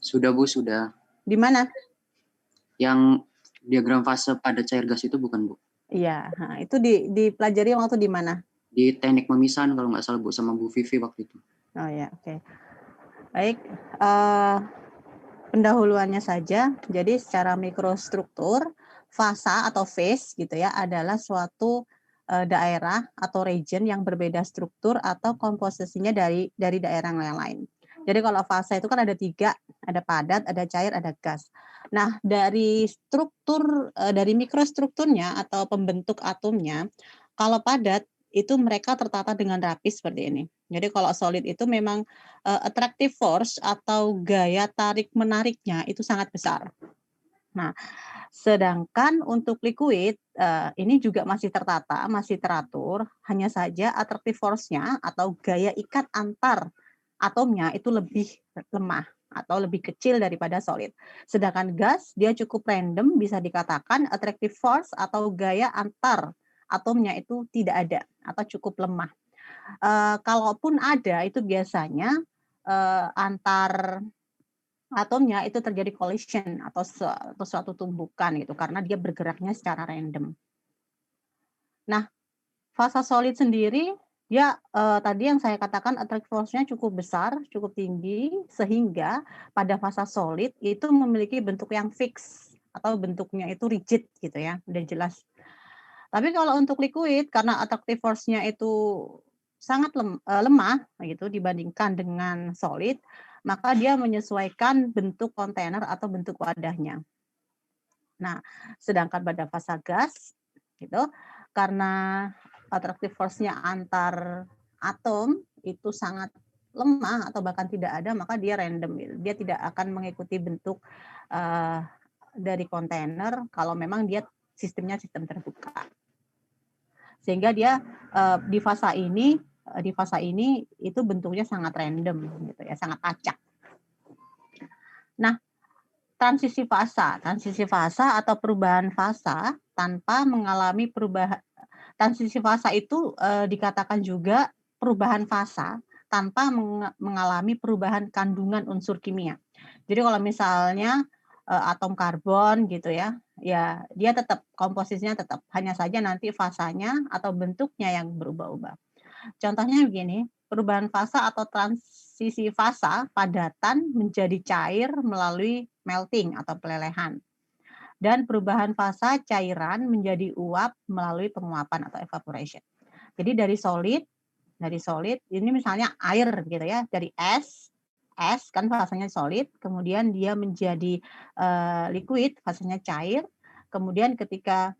Sudah Bu, sudah. Di mana? Yang diagram fase pada cair gas itu bukan Bu? Iya, itu dipelajari waktu di mana? Di teknik pemisahan kalau nggak salah Bu, sama Bu Vivi waktu itu. Oh ya, oke. Baik, pendahuluannya saja. Jadi secara mikrostruktur, fasa atau phase gitu ya adalah suatu daerah atau region yang berbeda struktur atau komposisinya dari daerah yang lain. Jadi kalau fasa itu kan ada 3, ada padat, ada cair, ada gas. Nah, dari struktur, dari mikrostrukturnya atau pembentuk atomnya, kalau padat itu mereka tertata dengan rapi seperti ini. Jadi kalau solid itu memang attractive force atau gaya tarik-menariknya itu sangat besar. Nah, sedangkan untuk liquid, ini juga masih tertata, masih teratur, hanya saja attractive force-nya atau gaya ikat antar atomnya itu lebih lemah atau lebih kecil daripada solid. Sedangkan gas, dia cukup random, bisa dikatakan attractive force atau gaya antar atomnya itu tidak ada atau cukup lemah. Kalaupun ada, itu biasanya antar atomnya itu terjadi collision atau suatu tumbukan gitu karena dia bergeraknya secara random. Nah, fasa solid sendiri dia tadi yang saya katakan attractive force-nya cukup besar, cukup tinggi sehingga pada fasa solid itu memiliki bentuk yang fix atau bentuknya itu rigid gitu ya, udah jelas. Tapi kalau untuk liquid karena attractive force-nya itu sangat lemah gitu dibandingkan dengan solid, maka dia menyesuaikan bentuk kontainer atau bentuk wadahnya. Nah, sedangkan pada fasa gas gitu, karena attractive force-nya antar atom itu sangat lemah atau bahkan tidak ada, maka dia random gitu. Dia tidak akan mengikuti bentuk dari kontainer kalau memang dia sistemnya sistem terbuka. Sehingga dia di fasa ini itu bentuknya sangat random gitu ya, sangat acak. Nah, transisi fasa atau perubahan fasa tanpa mengalami perubahan. Transisi fasa itu dikatakan juga perubahan fasa tanpa mengalami perubahan kandungan unsur kimia. Jadi kalau misalnya atom karbon gitu ya, ya dia tetap komposisinya tetap, hanya saja nanti fasanya atau bentuknya yang berubah-ubah. Contohnya begini, perubahan fasa atau transisi fasa padatan menjadi cair melalui melting atau pelelehan. Dan perubahan fasa cairan menjadi uap melalui penguapan atau evaporation. Jadi dari solid ini misalnya air gitu ya, dari es kan fasanya solid, kemudian dia menjadi liquid, fasanya cair, kemudian ketika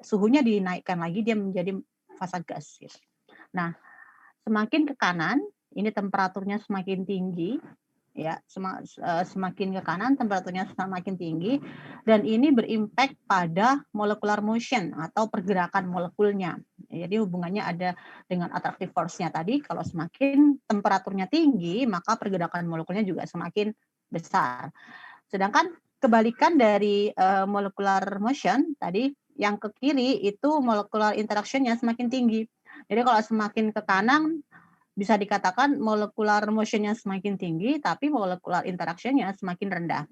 suhunya dinaikkan lagi dia menjadi fasa gas gitu. Nah, semakin ke kanan, ini temperaturnya semakin tinggi, ya semakin ke kanan temperaturnya semakin tinggi, dan ini berimpact pada molecular motion atau pergerakan molekulnya. Jadi hubungannya ada dengan attractive force-nya tadi, kalau semakin temperaturnya tinggi maka pergerakan molekulnya juga semakin besar. Sedangkan kebalikan dari molecular motion tadi, yang ke kiri itu molecular interaction-nya semakin tinggi. Jadi kalau semakin ke kanan bisa dikatakan molecular motion-nya semakin tinggi, tapi molecular interaction-nya semakin rendah.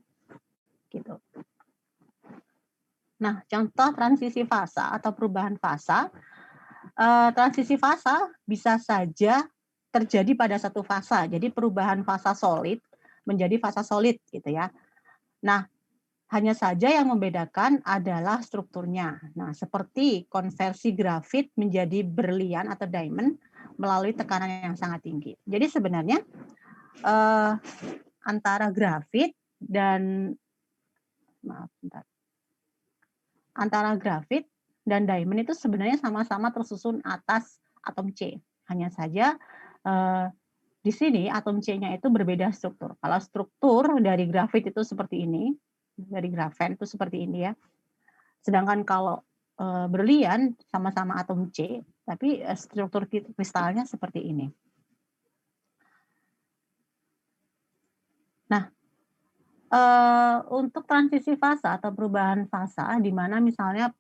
Gitu. Nah, contoh transisi fasa atau perubahan fasa. Transisi fasa bisa saja terjadi pada satu fasa. Jadi perubahan fasa solid menjadi fasa solid gitu ya. Nah, hanya saja yang membedakan adalah strukturnya. Nah, seperti konversi grafit menjadi berlian atau diamond melalui tekanan yang sangat tinggi. Jadi sebenarnya antara grafit dan diamond itu sebenarnya sama-sama tersusun atas atom C. Hanya saja di sini atom C-nya itu berbeda struktur. Kalau struktur dari grafit itu seperti ini, dari grafen itu seperti ini ya. Sedangkan kalau berlian sama-sama atom C, tapi struktur kristalnya seperti ini. Nah, untuk transisi fasa atau perubahan fasa, di mana misalnya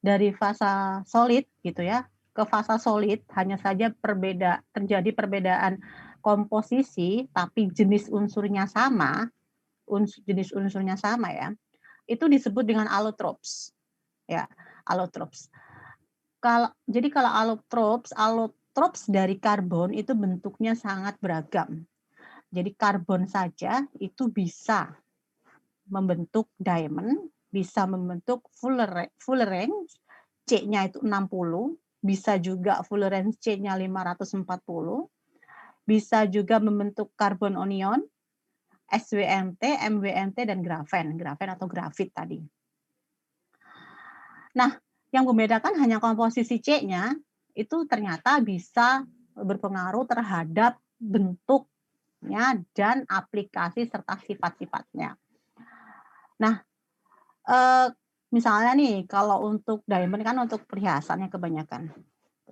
dari fasa solid gitu ya ke fasa solid, hanya saja terjadi perbedaan komposisi tapi jenis unsurnya sama, jenis unsurnya sama ya, itu disebut dengan allotropes. Ya, allotropes. Jadi kalau allotropes dari karbon itu bentuknya sangat beragam. Jadi karbon saja itu bisa membentuk diamond, bisa membentuk fullerene, C-nya itu 60, bisa juga fullerene C-nya 540, bisa juga membentuk karbon anion, SWNT, MWNT, dan grafen atau grafit tadi. Nah, yang membedakan hanya komposisi C-nya, itu ternyata bisa berpengaruh terhadap bentuknya dan aplikasi serta sifat-sifatnya. Nah, misalnya nih, kalau untuk diamond kan untuk perhiasannya kebanyakan.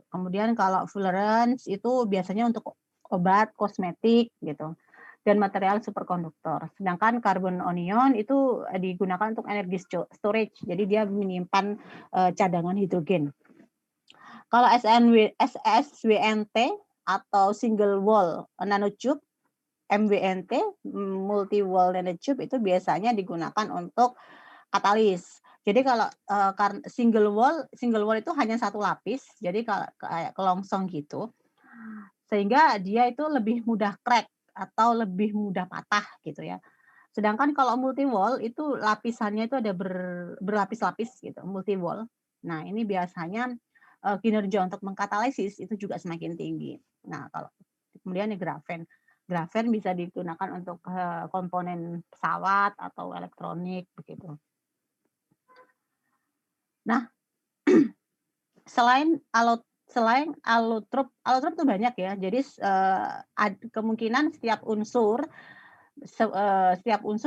Kemudian kalau fullerene itu biasanya untuk obat, kosmetik gitu, dan material superkonduktor. Sedangkan karbon anion itu digunakan untuk energi storage, jadi dia menyimpan cadangan hidrogen. Kalau SWNT atau single wall nanotube, MWNT multi wall nanotube itu biasanya digunakan untuk katalis. Jadi kalau single wall itu hanya satu lapis, jadi kayak kelongsong gitu, sehingga dia itu lebih mudah crack atau lebih mudah patah gitu ya. Sedangkan kalau multi wall itu lapisannya itu ada berlapis-lapis gitu, multi wall. Nah ini biasanya kinerja untuk mengkatalisis itu juga semakin tinggi. Nah kalau kemudian grafen bisa digunakan untuk komponen pesawat atau elektronik begitu. Nah, selain allotrope itu banyak ya. Jadi kemungkinan setiap unsur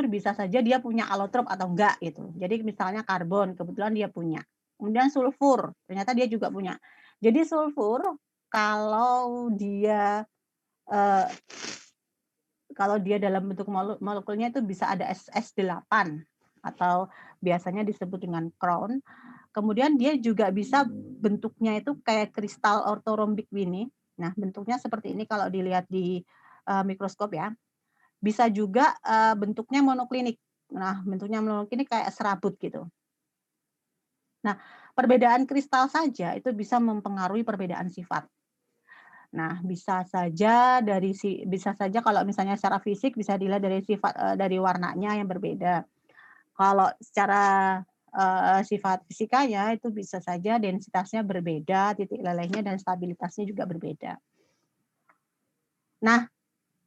bisa saja dia punya allotrope atau enggak gitu. Jadi misalnya karbon kebetulan dia punya. Kemudian sulfur ternyata dia juga punya. Jadi sulfur kalau dia dalam bentuk molekulnya itu bisa ada SS8 atau biasanya disebut dengan crown. Kemudian dia juga bisa bentuknya itu kayak kristal ortorhombik ini. Nah, bentuknya seperti ini kalau dilihat di mikroskop ya. Bisa juga bentuknya monoklinik. Nah, bentuknya monoklinik kayak serabut gitu. Nah, perbedaan kristal saja itu bisa mempengaruhi perbedaan sifat. Nah, bisa saja kalau misalnya secara fisik bisa dilihat dari sifat dari warnanya yang berbeda. Kalau secara sifat fisikanya itu bisa saja densitasnya berbeda, titik lelehnya dan stabilitasnya juga berbeda. Nah,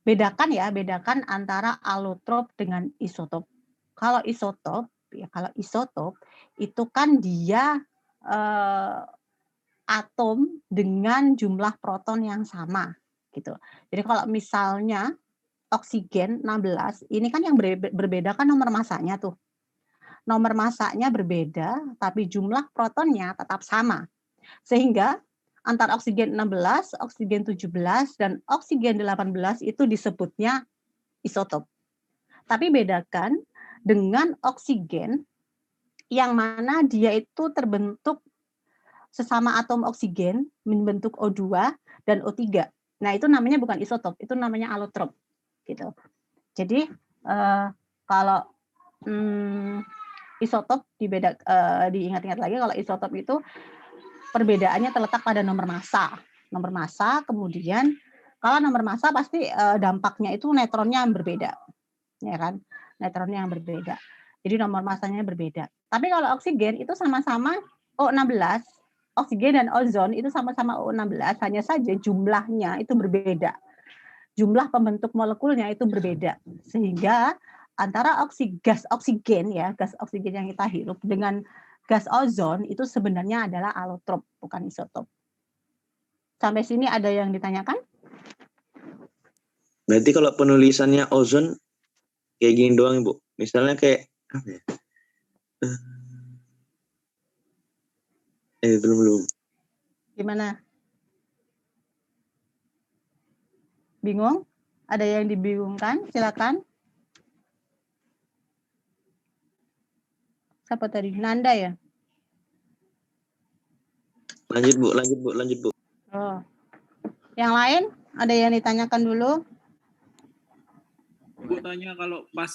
bedakan antara allotrope dengan isotop. Kalau isotop itu kan dia atom dengan jumlah proton yang sama gitu. Jadi kalau misalnya oksigen 16, ini kan yang berbeda kan nomor masanya tuh. Nomor masanya berbeda, tapi jumlah protonnya tetap sama. Sehingga antara oksigen 16, oksigen 17, dan oksigen 18 itu disebutnya isotop. Tapi bedakan dengan oksigen yang mana dia itu terbentuk sesama atom oksigen membentuk O2 dan O3. Nah, itu namanya bukan isotop, itu namanya allotrope gitu. Jadi kalau isotop diingat-ingat lagi, kalau isotop itu perbedaannya terletak pada nomor massa. Nomor massa, kemudian kalau nomor massa pasti dampaknya itu neutronnya yang berbeda, ya kan? Neutronnya yang berbeda. Jadi nomor massanya berbeda. Tapi kalau oksigen itu sama-sama O16, oksigen dan ozon itu sama-sama O16, hanya saja jumlahnya itu berbeda. Jumlah pembentuk molekulnya itu berbeda. Sehingga antara gas oksigen yang kita hirup dengan gas ozon itu sebenarnya adalah allotrope, bukan isotop. Sampai sini ada yang ditanyakan? Berarti kalau penulisannya ozon kayak gini doang, Bu. Misalnya kayak apa ya? Belum. Gimana? Bingung? Ada yang dibingungkan? Silakan. Siapa tadi? Nanda ya? Lanjut Bu. Oh. Yang lain Ada yang ditanyakan dulu? Bu tanya kalau pas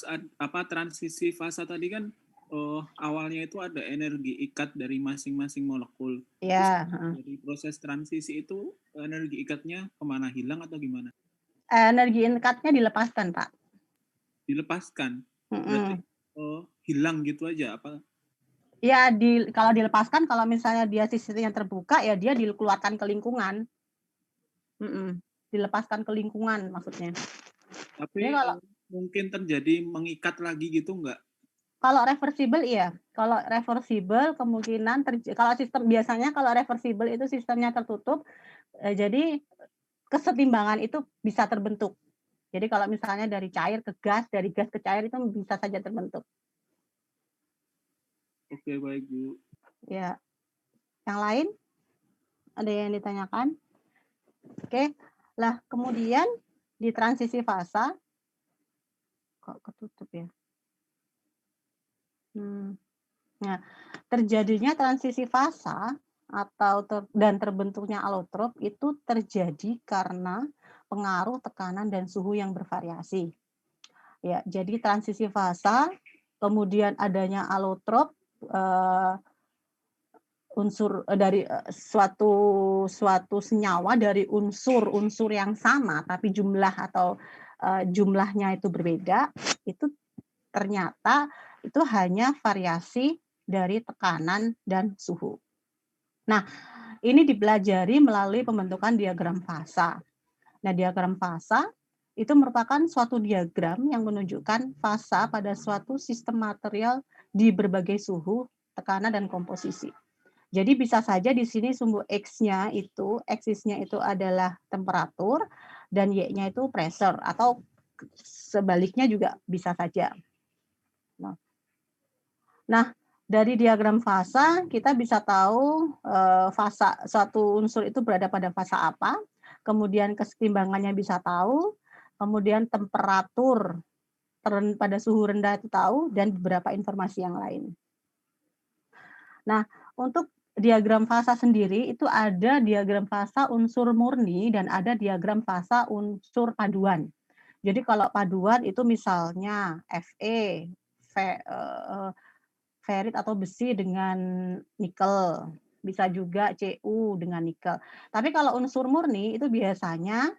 transisi fase tadi kan awalnya itu ada energi ikat dari masing-masing molekul. Ya. Dari proses transisi itu energi ikatnya kemana, hilang atau gimana? Energi ikatnya dilepaskan, Pak. Dilepaskan? Berarti hilang gitu aja apa? Ya, kalau dilepaskan, kalau misalnya dia sisinya terbuka, ya dia dikeluarkan ke lingkungan. Dilepaskan ke lingkungan maksudnya. Tapi kalau mungkin terjadi mengikat lagi gitu enggak? Kalau reversible iya. Kalau reversible kemungkinan kalau sistem biasanya kalau reversible itu sistemnya tertutup, jadi kesetimbangan itu bisa terbentuk. Jadi kalau misalnya dari cair ke gas, dari gas ke cair itu bisa saja terbentuk. Oke, baik Bu. Ya. Yang lain? Ada yang ditanyakan? Oke. Lah, kemudian di transisi fasa kok ketutup ya? Nah, terjadinya transisi fasa dan terbentuknya alotrop itu terjadi karena pengaruh tekanan dan suhu yang bervariasi. Ya, jadi transisi fasa, kemudian adanya alotrop, unsur dari suatu senyawa dari unsur yang sama tapi jumlahnya itu berbeda, itu ternyata itu hanya variasi dari tekanan dan suhu. Nah, ini dipelajari melalui pembentukan diagram fasa. Nah, diagram fasa itu merupakan suatu diagram yang menunjukkan fasa pada suatu sistem material di berbagai suhu, tekanan, dan komposisi. Jadi bisa saja di sini sumbu X-nya itu, X-nya itu adalah temperatur, dan Y-nya itu pressure, atau sebaliknya juga bisa saja. Nah, dari diagram fasa kita bisa tahu fasa suatu unsur itu berada pada fasa apa, kemudian kesetimbangannya bisa tahu, kemudian temperatur pada suhu rendah itu tahu, dan beberapa informasi yang lain. Nah, untuk diagram fasa sendiri itu ada diagram fasa unsur murni dan ada diagram fasa unsur paduan. Jadi kalau paduan itu misalnya Fe, ferit atau besi dengan nikel, bisa juga Cu dengan nikel. Tapi kalau unsur murni itu biasanya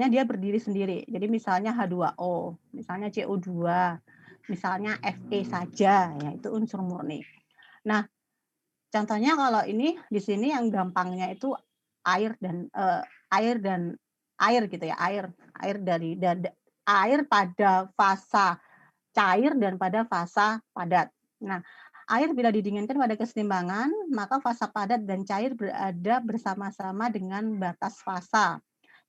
dia berdiri sendiri. Jadi misalnya H2O, misalnya CO2, misalnya Fe saja, ya itu unsur murni. Nah, contohnya kalau ini di sini yang gampangnya itu air gitu ya, air pada fasa cair dan pada fasa padat. Nah, air bila didinginkan pada kesetimbangan, maka fasa padat dan cair berada bersama-sama dengan batas fasa.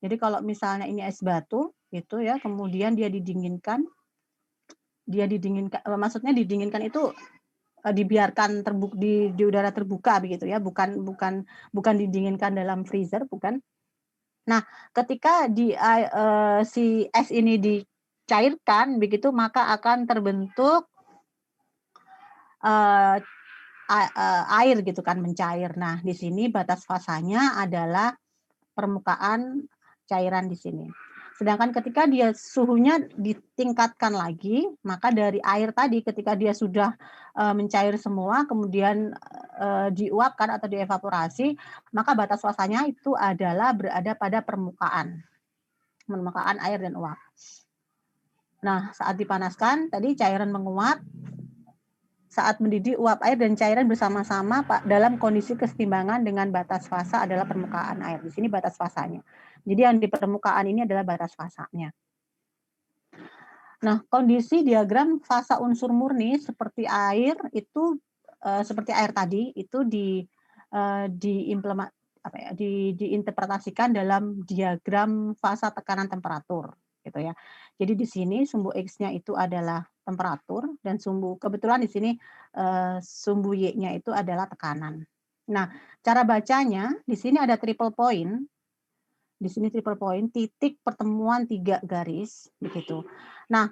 Jadi kalau misalnya ini es batu, gitu ya, kemudian dia didinginkan, maksudnya didinginkan itu dibiarkan di udara terbuka begitu ya, bukan didinginkan dalam freezer, bukan. Nah, ketika si es ini dicairkan begitu, maka akan terbentuk air gitu kan, mencair. Nah, di sini batas fasanya adalah permukaan cairan di sini. Sedangkan ketika dia suhunya ditingkatkan lagi, maka dari air tadi ketika dia sudah mencair semua, kemudian diuapkan atau dievaporasi, maka batas fasanya itu adalah berada pada permukaan air dan uap. Nah, saat dipanaskan, tadi cairan menguap, saat mendidih uap air dan cairan bersama-sama dalam kondisi kesetimbangan dengan batas fasa adalah permukaan air. Di sini batas fasanya. Jadi yang di permukaan ini adalah batas fasanya. Nah, kondisi diagram fasa unsur murni seperti air itu seperti air tadi itu diinterpretasikan dalam diagram fasa tekanan temperatur gitu ya. Jadi di sini sumbu X-nya itu adalah temperatur dan kebetulan di sini sumbu Y-nya itu adalah tekanan. Nah, cara bacanya di sini ada triple point. Di sini triple point, titik pertemuan 3 garis begitu. Nah,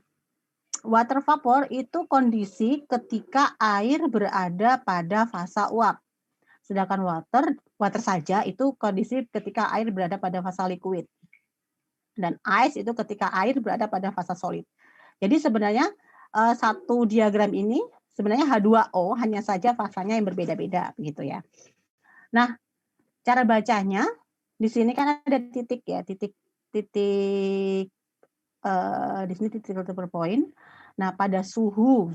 water vapor itu kondisi ketika air berada pada fasa uap. Sedangkan water saja itu kondisi ketika air berada pada fasa liquid. Dan ice itu ketika air berada pada fasa solid. Jadi sebenarnya satu diagram ini sebenarnya H2O, hanya saja fasanya yang berbeda-beda begitu ya. Nah, cara bacanya di sini kan ada titik ya, titik di sini titik point. Nah, pada suhu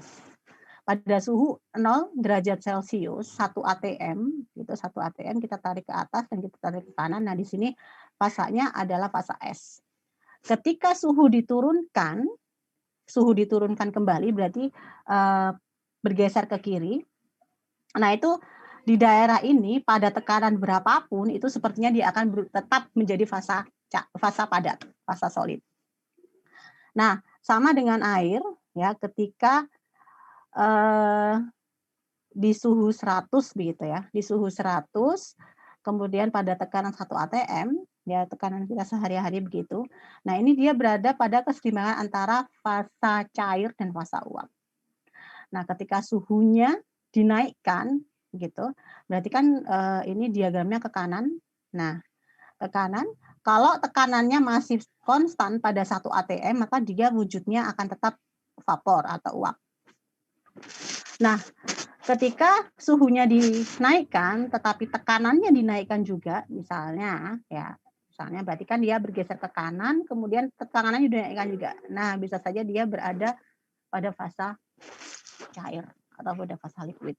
0 derajat Celcius 1 atm gitu, 1 atm kita tarik ke atas dan kita tarik ke kanan. Nah, di sini fasanya adalah fasa S. Ketika suhu diturunkan kembali berarti bergeser ke kiri. Nah, itu di daerah ini pada tekanan berapapun itu sepertinya dia akan tetap menjadi fasa padat, fasa solid. Nah, sama dengan air ya, ketika di suhu 100 begitu ya, di suhu 100 kemudian pada tekanan 1 atm ya, tekanan kita sehari-hari begitu. Nah, ini dia berada pada keseimbangan antara fasa cair dan fasa uap. Nah, ketika suhunya dinaikkan gitu, berarti kan ini diagramnya ke kanan. Nah, ke kanan, kalau tekanannya masih konstan pada 1 atm, maka dia wujudnya akan tetap vapor atau uap. Nah, ketika suhunya dinaikkan, tetapi tekanannya dinaikkan juga, misalnya berarti kan dia bergeser ke kanan, kemudian tekanannya dinaikkan juga. Nah, bisa saja dia berada pada fasa cair atau pada fasa liquid.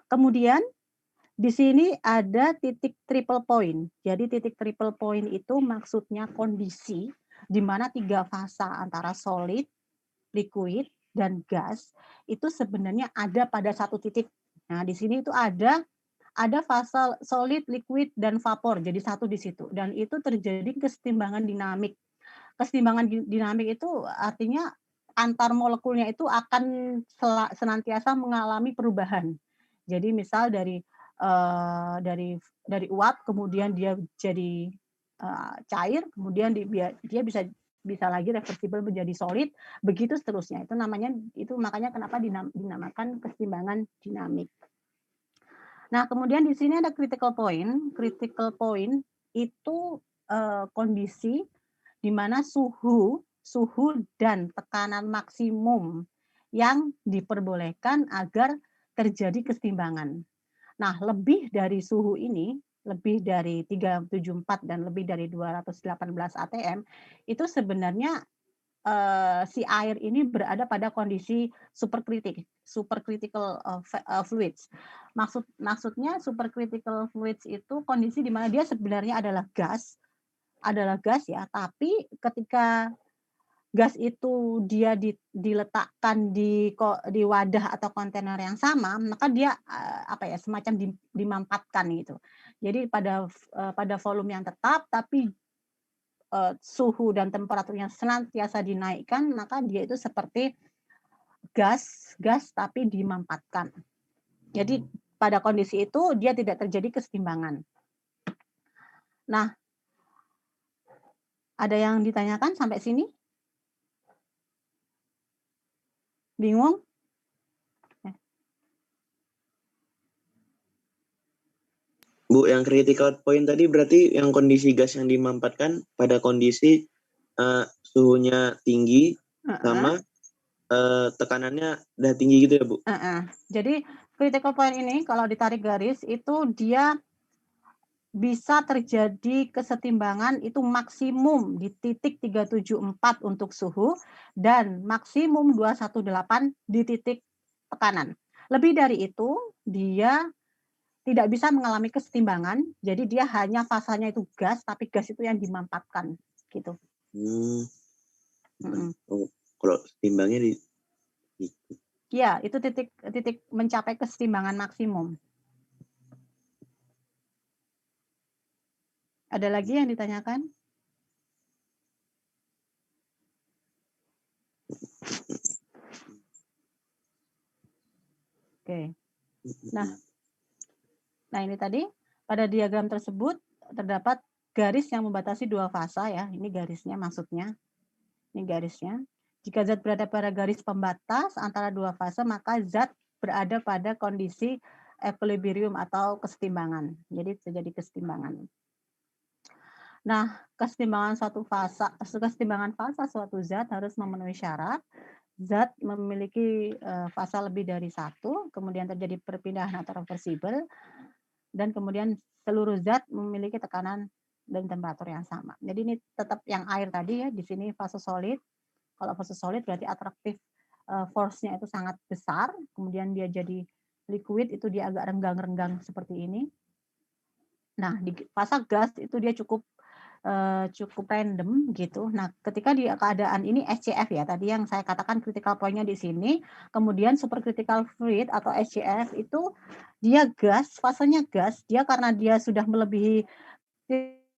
Kemudian di sini ada titik triple point. Jadi titik triple point itu maksudnya kondisi di mana 3 fasa antara solid, liquid, dan gas itu sebenarnya ada pada satu titik. Nah, di sini itu ada fasa solid, liquid, dan vapor. Jadi satu di situ. Dan itu terjadi kesetimbangan dinamik. Kesetimbangan dinamik itu artinya antar molekulnya itu akan senantiasa mengalami perubahan. Jadi misal dari uap kemudian dia jadi cair, kemudian dia bisa lagi reversibel menjadi solid, begitu seterusnya. Itu makanya kenapa dinamakan kesetimbangan dinamik. Nah, kemudian di sini ada critical point. Critical point itu kondisi di mana suhu dan tekanan maksimum yang diperbolehkan agar terjadi kesetimbangan. Nah, lebih dari suhu ini, lebih dari 374 dan lebih dari 218 atm, itu sebenarnya si air ini berada pada kondisi supercritical fluids. Maksudnya supercritical fluids itu kondisi di mana dia sebenarnya adalah gas ya, tapi ketika gas itu dia diletakkan di wadah atau kontainer yang sama, maka dia semacam dimampatkan gitu. Jadi pada volume yang tetap, tapi suhu dan temperaturnya senantiasa dinaikkan, maka dia itu seperti gas tapi dimampatkan. Jadi pada kondisi itu dia tidak terjadi kesetimbangan. Nah, ada yang ditanyakan sampai sini? Bingung? Bu, yang critical point tadi berarti yang kondisi gas yang dimampatkan pada kondisi suhunya tinggi sama tekanannya udah tinggi gitu ya, Bu? Jadi critical point ini kalau ditarik garis itu dia bisa terjadi kesetimbangan itu maksimum di titik 374 untuk suhu dan maksimum 218 di titik tekanan. Lebih dari itu dia tidak bisa mengalami kesetimbangan, jadi dia hanya fasanya itu gas, tapi gas itu yang dimampatkan gitu. Kalau setimbangnya di ya, itu titik mencapai kesetimbangan maksimum. Ada lagi yang ditanyakan? Oke. Nah, ini tadi pada diagram tersebut terdapat garis yang membatasi 2 fasa ya. Ini garisnya maksudnya. Ini garisnya. Jika zat berada pada garis pembatas antara 2 fase, maka zat berada pada kondisi equilibrium atau kesetimbangan. Jadi terjadi kesetimbangan. Nah, kesetimbangan fasa suatu zat harus memenuhi syarat. Zat memiliki fasa lebih dari satu, kemudian terjadi perpindahan atau reversibel, dan kemudian seluruh zat memiliki tekanan dan temperatur yang sama. Jadi ini tetap yang air tadi ya, di sini fase solid. Kalau fase solid berarti atraktif force-nya itu sangat besar, kemudian dia jadi liquid itu dia agak renggang-renggang seperti ini. Nah, di fase gas itu dia cukup random gitu. Nah, ketika di keadaan ini SCF ya, tadi yang saya katakan critical point-nya di sini, kemudian supercritical fluid atau SCF itu dia gas, fasenya gas, dia karena dia sudah melebihi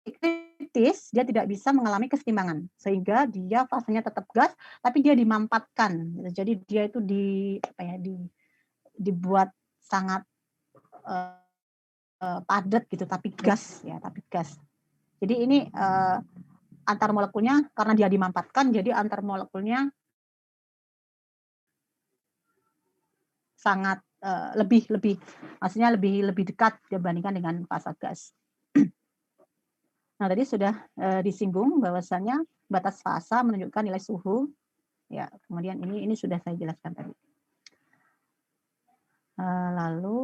kritis, dia tidak bisa mengalami kesetimbangan, sehingga dia fasenya tetap gas, tapi dia dimampatkan. Jadi dia itu dibuat sangat padat gitu, tapi gas ya, tapi gas. Jadi ini antar molekulnya karena dia dimampatkan, jadi antar molekulnya sangat maksudnya lebih dekat dibandingkan dengan fase gas. Nah, tadi sudah disinggung bahwasannya batas fasa menunjukkan nilai suhu. Ya, kemudian ini sudah saya jelaskan tadi. Lalu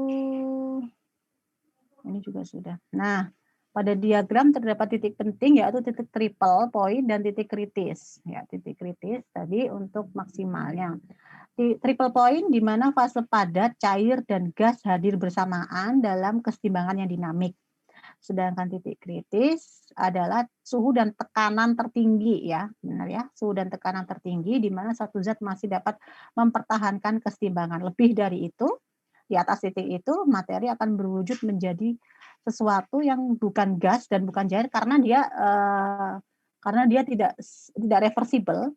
ini juga sudah. Nah, pada diagram terdapat titik penting yaitu titik triple point dan titik kritis. Ya, titik kritis tadi untuk maksimalnya. Di triple point di mana fase padat, cair dan gas hadir bersamaan dalam kesetimbangan yang dinamik. Sedangkan titik kritis adalah suhu dan tekanan tertinggi ya, benar ya, suhu dan tekanan tertinggi di mana satu zat masih dapat mempertahankan kesetimbangan. Lebih dari itu, di atas titik itu materi akan berwujud menjadi sesuatu yang bukan gas dan bukan cair karena dia tidak reversible,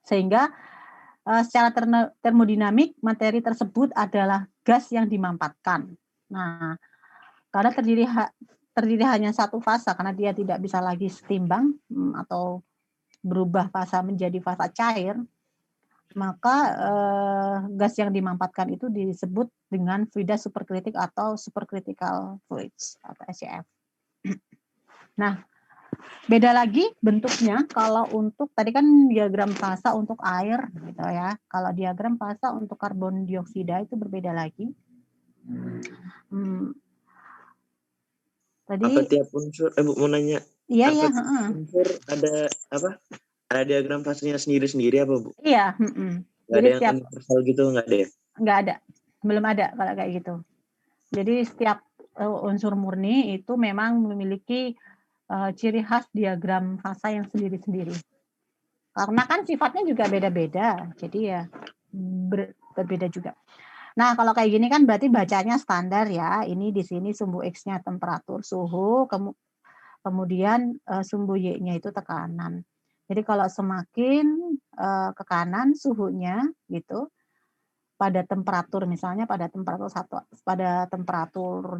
sehingga secara termodinamik materi tersebut adalah gas yang dimampatkan. Nah, karena terdiri hanya satu fasa karena dia tidak bisa lagi setimbang atau berubah fasa menjadi fasa cair, maka gas yang dimampatkan itu disebut dengan fluida superkritik atau supercritical fluids atau SCF. Nah, beda lagi bentuknya kalau untuk tadi kan diagram fasa untuk air gitu ya. Kalau diagram fasa untuk karbon dioksida itu berbeda lagi. Tadi apa tiap unsur Bu mau nanya. Iya, unsur ada apa? Ada diagram fasenya sendiri-sendiri apa, Bu? Iya, Nggak ada yang universal gitu, nggak ada ya? Nggak ada, belum ada kalau kayak gitu. Jadi setiap unsur murni itu memang memiliki ciri khas diagram fasa yang sendiri-sendiri. Karena kan sifatnya juga beda-beda, jadi ya berbeda juga. Nah, kalau kayak gini kan berarti bacanya standar ya. Ini di sini sumbu X-nya temperatur suhu, kemudian sumbu Y-nya itu tekanan. Jadi kalau semakin ke kanan suhunya gitu, pada temperatur misalnya pada temperatur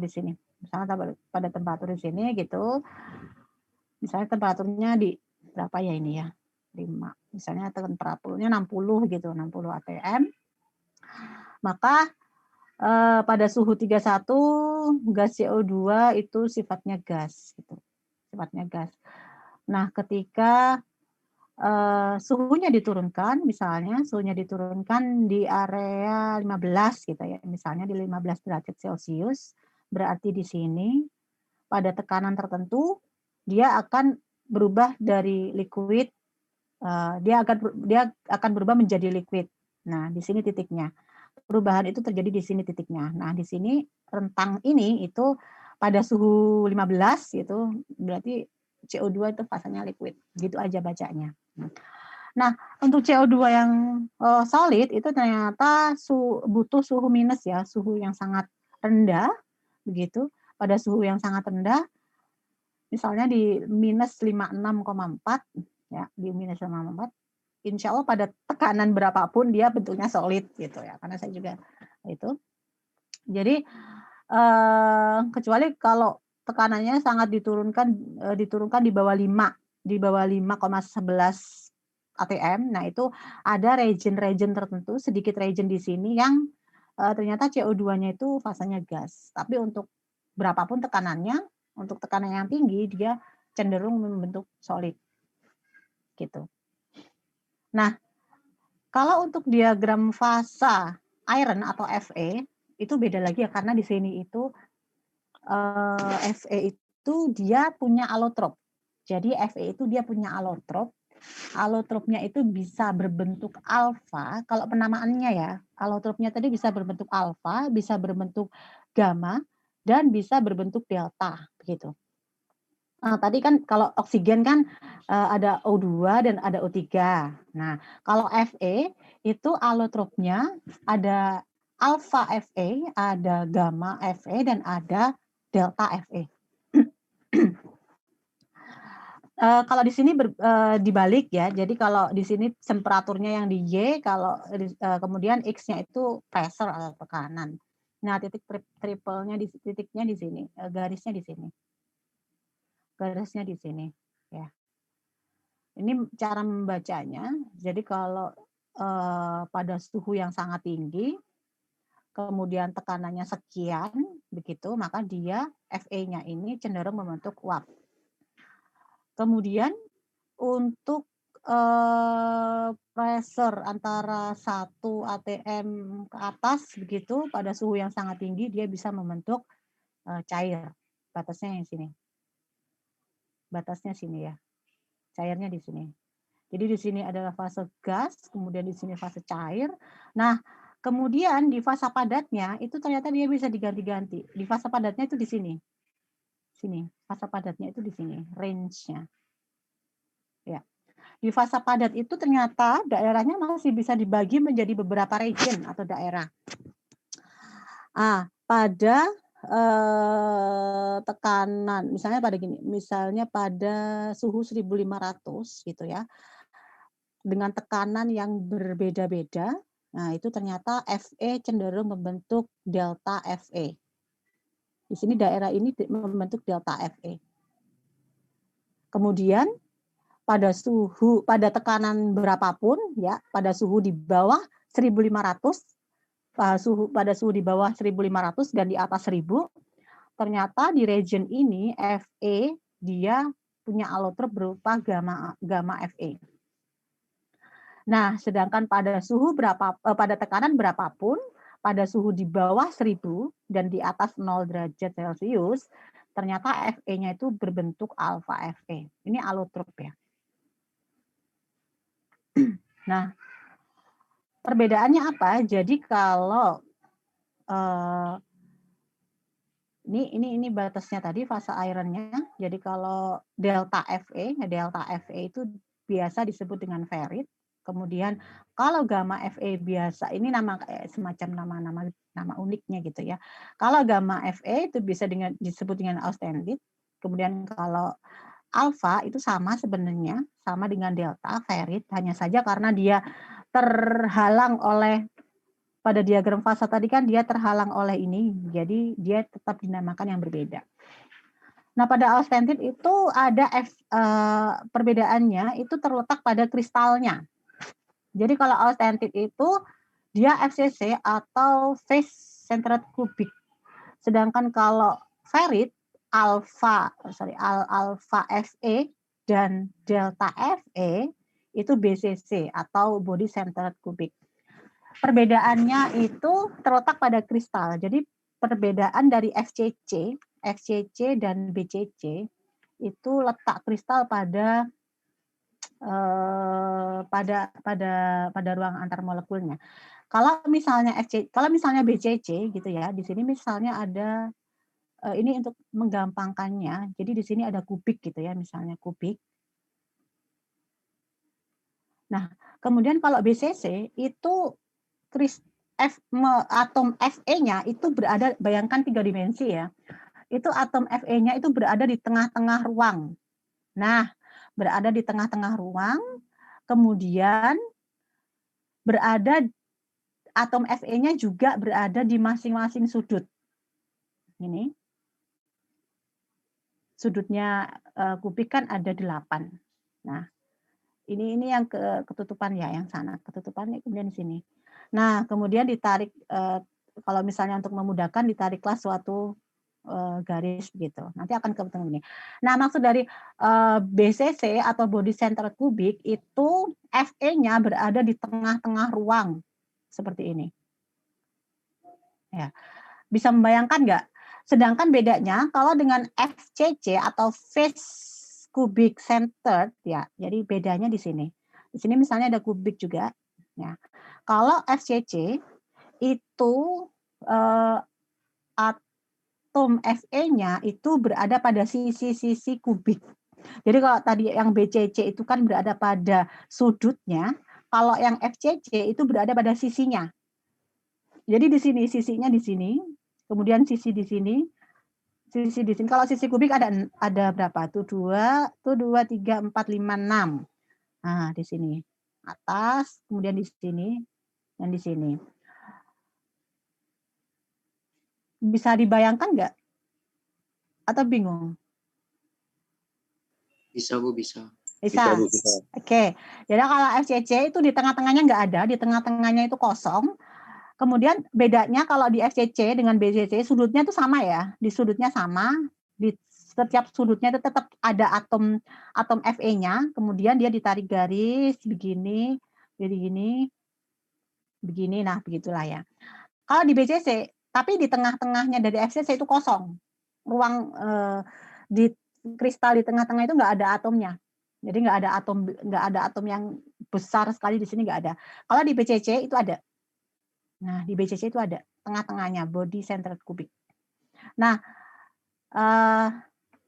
di sini. Misalnya pada temperatur di sini gitu. Misalnya temperaturnya di berapa ya ini ya? 5. Misalnya temperaturnya 60 gitu, 60 atm. Maka pada suhu 31 gas CO2 itu sifatnya gas gitu. Sifatnya gas. Nah, ketika suhunya diturunkan, misalnya suhunya diturunkan di area 15 gitu ya, misalnya di 15 derajat Celcius, berarti di sini pada tekanan tertentu dia akan berubah dari liquid, dia akan berubah menjadi liquid. Nah, di sini titiknya. Perubahan itu terjadi di sini titiknya. Nah, di sini rentang ini itu pada suhu 15 gitu, berarti CO2 itu fasanya liquid. Gitu aja bacanya. Nah, untuk CO2 yang solid itu ternyata butuh suhu minus ya, suhu yang sangat rendah, begitu. Pada suhu yang sangat rendah, misalnya di minus 56,4, ya, di minus 56,4, insya Allah pada tekanan berapapun dia bentuknya solid gitu ya, karena saya juga itu. Jadi kecuali kalau tekanannya sangat diturunkan di bawah 5, di bawah 5,11 atm. Nah, itu ada region tertentu, sedikit region di sini yang ternyata CO2-nya itu fasanya gas. Tapi untuk berapapun tekanannya, untuk tekanan yang tinggi dia cenderung membentuk solid. Gitu. Nah, kalau untuk diagram fasa iron atau Fe itu beda lagi ya, karena di sini itu Fe itu dia punya alotrop. Jadi Fe itu dia punya alotrop. Alotropnya itu bisa berbentuk alfa. Kalau penamaannya ya, alotropnya tadi bisa berbentuk alfa, bisa berbentuk gamma, dan bisa berbentuk delta. Begitu. Tadi kan kalau oksigen kan ada O2 dan ada O3. Nah, kalau Fe itu alotropnya ada alfa Fe, ada gamma Fe, dan ada delta Fe. Kalau di sini dibalik ya, jadi kalau di sini temperaturnya yang di Y, kalau kemudian X-nya itu pressure atau tekanan. Nah, titik triple-nya titiknya di sini, garisnya di sini. Garisnya di sini ya. Ini cara membacanya. Jadi kalau pada suhu yang sangat tinggi, kemudian tekanannya sekian, begitu, maka dia Fe-nya ini cenderung membentuk uap. Kemudian untuk pressure antara 1 atm ke atas, begitu, pada suhu yang sangat tinggi dia bisa membentuk cair. Batasnya yang sini. Batasnya sini ya. Cairnya di sini. Jadi di sini adalah fase gas, kemudian di sini fase cair. Nah, kemudian di fase padatnya itu ternyata dia bisa diganti-ganti. Di fase padatnya itu di sini. Sini, fase padatnya itu di sini, range-nya. Ya. Di fase padat itu ternyata daerahnya masih bisa dibagi menjadi beberapa region atau daerah. Pada tekanan, misalnya pada gini, misalnya pada suhu 1500 gitu ya, dengan tekanan yang berbeda-beda, nah itu ternyata Fe cenderung membentuk delta Fe. Di sini daerah ini membentuk delta Fe. Kemudian pada tekanan berapapun ya, pada suhu di bawah 1500, pada suhu di bawah 1500 dan di atas 1000, ternyata di region ini Fe dia punya allotrop berupa gamma Fe. Nah, sedangkan pada pada tekanan berapapun, pada suhu di bawah 1000 dan di atas 0 derajat Celcius, ternyata Fe-nya itu berbentuk alpha Fe. Ini allotrop ya. Nah, perbedaannya apa? Jadi kalau ini batasnya tadi fase iron-nya. Jadi kalau delta Fe itu biasa disebut dengan ferrit. Kemudian kalau gamma Fe biasa, ini nama semacam nama uniknya gitu ya. Kalau gamma Fe itu bisa disebut dengan austenit. Kemudian kalau alpha itu sama sebenarnya, sama dengan delta ferrit, hanya saja karena dia terhalang oleh, pada diagram fasa tadi kan dia terhalang oleh ini, jadi dia tetap dinamakan yang berbeda. Nah, pada austenit itu ada perbedaannya itu terletak pada kristalnya. Jadi kalau austenit itu dia FCC atau phase centered cubic. Sedangkan kalau ferrit alpha Fe dan delta Fe itu BCC atau body centered cubic. Perbedaannya itu terletak pada kristal. Jadi perbedaan dari FCC dan BCC itu letak kristal pada ruang antar molekulnya. Kalau misalnya BCC gitu ya, di sini misalnya ada ini untuk menggampangkannya. Jadi di sini ada kubik gitu ya, misalnya kubik. Nah, kemudian kalau BCC itu atom Fe-nya itu berada, bayangkan 3 dimensi ya. Itu atom Fe-nya itu berada di tengah-tengah ruang. Nah, berada di tengah-tengah ruang, kemudian atom Fe-nya juga berada di masing-masing sudut. Ini. Sudutnya kubik kan ada 8. Nah, ini yang ketutupan ya, yang sana ketutupan kemudian di sini. Nah, kemudian ditarik kalau misalnya untuk memudahkan ditariklah suatu garis begitu. Nanti akan ketemu ini. Nah, maksud dari BCC atau body center kubik itu FE-nya berada di tengah-tengah ruang seperti ini. Ya, bisa membayangkan nggak? Sedangkan bedanya kalau dengan FCC atau face cubic centered ya, jadi bedanya di sini. Di sini misalnya ada kubik juga. Ya, kalau FCC itu atom Fe-nya itu berada pada sisi-sisi kubik. Jadi kalau tadi yang BCC itu kan berada pada sudutnya, kalau yang FCC itu berada pada sisinya. Jadi di sini sisinya di sini, kemudian sisi di sini, sisi di sini. Kalau sisi kubik ada berapa? Tuh 2, 3, 4, 5, 6. Nah, di sini. Atas, kemudian di sini dan di sini. Bisa dibayangkan nggak? Atau bingung? Bisa Bu, bisa. Bisa. Bu, bisa. Oke. Jadi kalau FCC itu di tengah-tengahnya nggak ada, di tengah-tengahnya itu kosong. Kemudian bedanya kalau di FCC dengan BCC sudutnya itu sama ya, di sudutnya sama, di setiap sudutnya itu tetap ada atom Fe-nya, kemudian dia ditarik garis begini, begini, begini, nah begitulah ya. Kalau di BCC, tapi di tengah-tengahnya dari FCC itu kosong, ruang di kristal di tengah-tengah itu nggak ada atomnya, jadi nggak ada atom yang besar sekali di sini nggak ada. Kalau di BCC itu ada. Nah, di BCC itu ada tengah-tengahnya body centered cubic. Nah,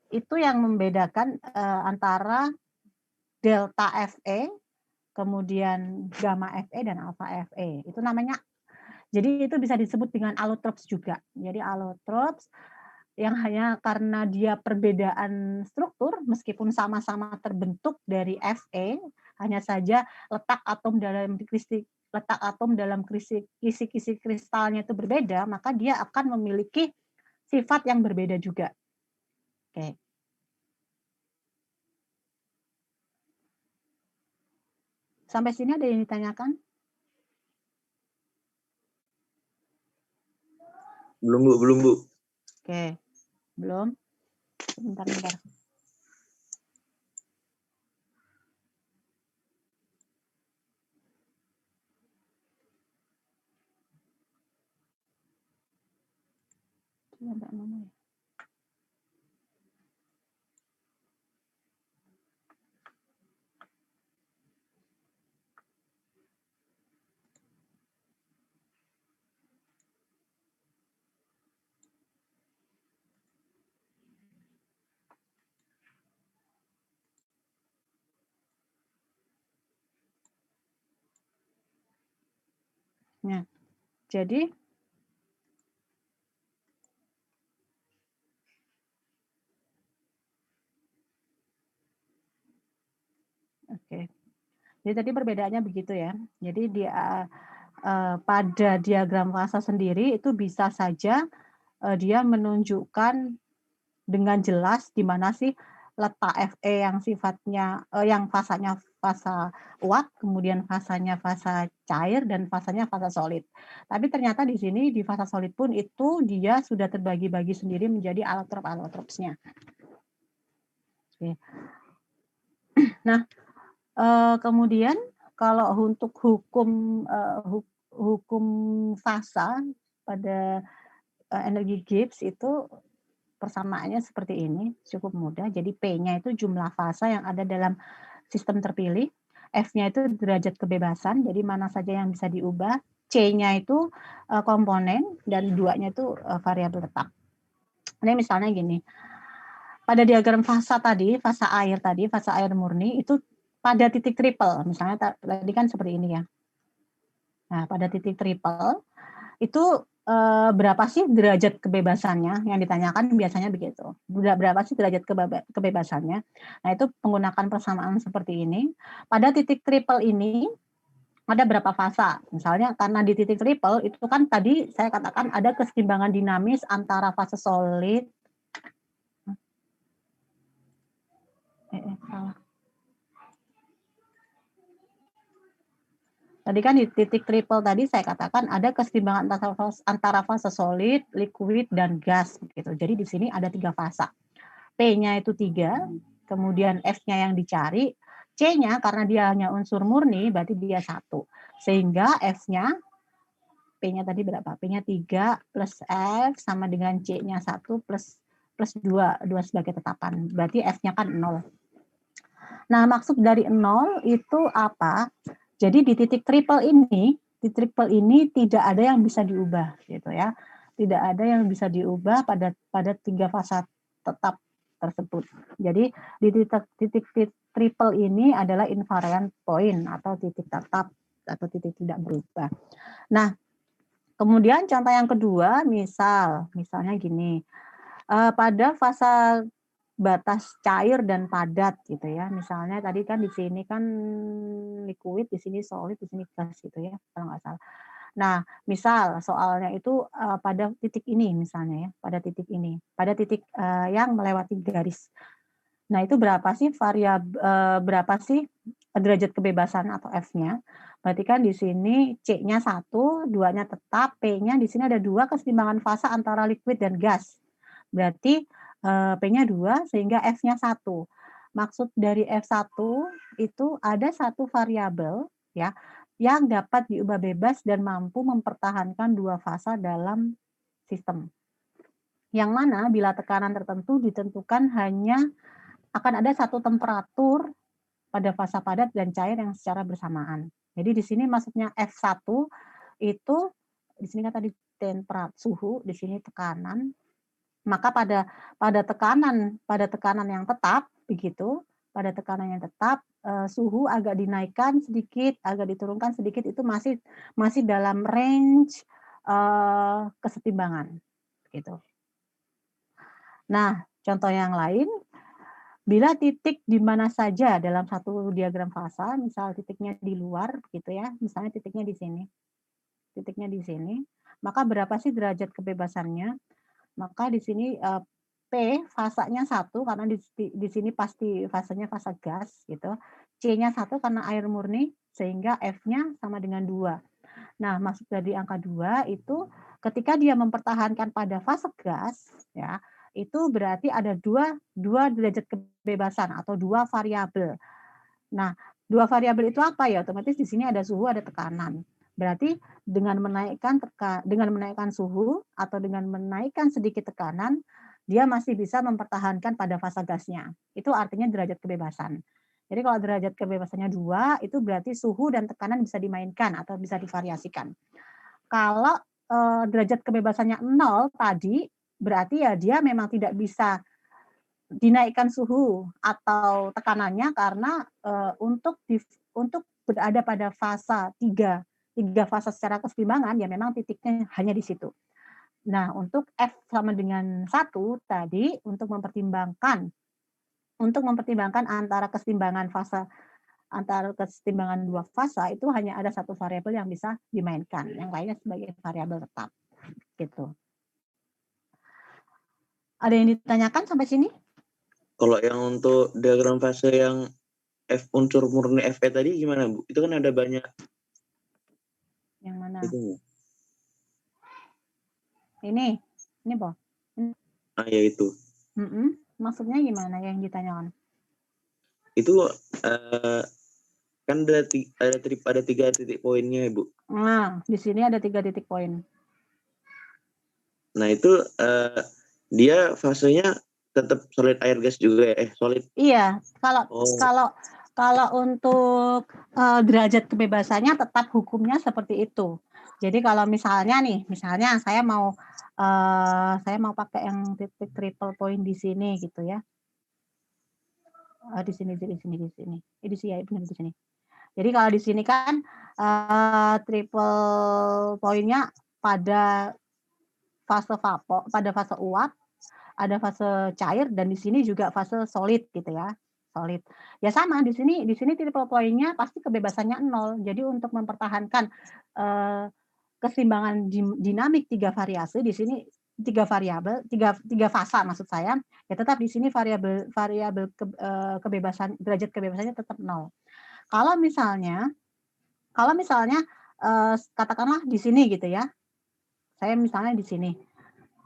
itu yang membedakan antara delta Fe, kemudian gamma Fe dan alpha Fe. Itu namanya. Jadi itu bisa disebut dengan allotropes juga. Jadi allotropes yang hanya karena dia perbedaan struktur meskipun sama-sama terbentuk dari Fe, hanya saja letak atom dalam kisi-kisi kristalnya itu berbeda, maka dia akan memiliki sifat yang berbeda juga. Oke. Sampai sini ada yang ditanyakan? Belum Bu. Oke. Belum? Bentar. Nah, jadi oke. Jadi tadi perbedaannya begitu ya. Jadi dia pada diagram fasa sendiri itu bisa saja dia menunjukkan dengan jelas di mana sih letak Fe yang sifatnya yang fasanya fasa uap, kemudian fasanya fasa cair dan fasanya fasa solid. Tapi ternyata di sini di fasa solid pun itu dia sudah terbagi-bagi sendiri menjadi allotrope-allotropes-nya. Oke. Nah, kemudian kalau untuk hukum fasa pada energi Gibbs itu persamaannya seperti ini, cukup mudah. Jadi P-nya itu jumlah fasa yang ada dalam sistem terpilih, F-nya itu derajat kebebasan, jadi mana saja yang bisa diubah, C-nya itu komponen, dan 2-nya itu variabel letak. Ini misalnya gini, pada diagram fasa tadi, fasa air murni, itu pada titik triple, misalnya tadi kan seperti ini ya. Nah, pada titik triple, itu berapa sih derajat kebebasannya yang ditanyakan biasanya begitu. Berapa sih derajat kebebasannya? Nah, itu menggunakan persamaan seperti ini. Pada titik triple ini ada berapa fasa? Misalnya karena di titik triple itu kan tadi saya katakan ada keseimbangan dinamis antara fase solid salah. Tadi kan di titik triple tadi saya katakan ada keseimbangan antara fase solid, liquid, dan gas gitu. Jadi di sini ada 3 fasa. P-nya itu 3, kemudian F-nya yang dicari, C-nya karena dia hanya unsur murni berarti dia 1. Sehingga F-nya, P-nya tadi berapa? P-nya 3 plus F sama dengan C-nya 1 plus 2 sebagai tetapan. Berarti F-nya kan 0. Nah, maksud dari 0 itu apa? Jadi di titik triple ini tidak ada yang bisa diubah gitu ya. Tidak ada yang bisa diubah pada 3 fasa tetap tersebut. Jadi di titik triple ini adalah invariant point atau titik tetap atau titik tidak berubah. Nah, kemudian contoh yang kedua, misalnya gini. Pada fasa batas cair dan padat gitu ya. Misalnya tadi kan di sini kan liquid, di sini solid, di sini gas gitu ya, kalau nggak salah. Nah, misal soalnya itu pada titik ini misalnya ya, pada titik yang melewati garis. Nah, itu berapa sih berapa sih derajat kebebasan atau F-nya? Berarti kan di sini C-nya 1, 2-nya tetap, P-nya di sini ada 2 keseimbangan fasa antara liquid dan gas. Berarti P-nya 2 sehingga F-nya 1. Maksud dari F1 itu ada satu variabel ya yang dapat diubah bebas dan mampu mempertahankan 2 fasa dalam sistem. Yang mana bila tekanan tertentu ditentukan hanya akan ada satu temperatur pada fasa padat dan cair yang secara bersamaan. Jadi di sini maksudnya F1 itu di sini kan tadi temperatur suhu, di sini tekanan. Maka pada tekanan yang tetap begitu, pada tekanan yang tetap suhu agak dinaikkan sedikit, agak diturunkan sedikit itu masih dalam range kesetimbangan gitu. Nah, contoh yang lain, bila titik di mana saja dalam satu diagram fasa, misal titiknya di luar gitu ya, misalnya titiknya di sini, maka berapa sih derajat kebebasannya? Maka di sini P fasanya 1 karena di sini pasti fasanya fasa gas gitu. C-nya 1 karena air murni sehingga F-nya sama dengan 2. Nah, maksud dari angka 2 itu ketika dia mempertahankan pada fase gas ya, itu berarti ada dua derajat kebebasan atau 2 variabel. Nah, 2 variabel itu apa ya? Otomatis di sini ada suhu, ada tekanan. Berarti dengan menaikkan suhu atau dengan menaikkan sedikit tekanan, dia masih bisa mempertahankan pada fasa gasnya. Itu artinya derajat kebebasan. Jadi kalau derajat kebebasannya 2, itu berarti suhu dan tekanan bisa dimainkan atau bisa divariasikan. Kalau derajat kebebasannya 0 tadi, berarti ya dia memang tidak bisa dinaikkan suhu atau tekanannya karena untuk berada pada fasa 3 fasa secara keseimbangan ya memang titiknya hanya di situ. Nah, untuk F sama dengan 1 tadi untuk mempertimbangkan antara keseimbangan dua fasa itu hanya ada satu variabel yang bisa dimainkan, yang lainnya sebagai variabel tetap gitu. Ada yang ditanyakan sampai sini? Kalau yang untuk diagram fase yang F unsur murni Fe tadi gimana, Bu? Itu kan ada banyak. Yang mana? Itu. Ini Boh. Ya itu. Maksudnya gimana yang ditanyakan? Itu kan ada 3 titik poinnya, Bu. Nah, di sini ada 3 titik poin. Nah, itu dia fasenya tetap solid air gas juga ya? Solid. Iya, kalau untuk derajat kebebasannya tetap hukumnya seperti itu. Jadi kalau misalnya saya mau pakai yang titik triple point di sini gitu ya. Di sini. Di sini. Jadi kalau di sini kan triple pointnya pada fase uap, ada fase cair dan di sini juga fase solid gitu ya. Solid. Ya sama di sini triple point-nya pasti kebebasannya 0. Jadi untuk mempertahankan keseimbangan dinamik 3 variase di sini 3 fasa maksud saya, ya tetap di sini variabel kebebasan derajat kebebasannya tetap 0. Kalau misalnya Kalau misalnya katakanlah di sini gitu ya, saya misalnya di sini,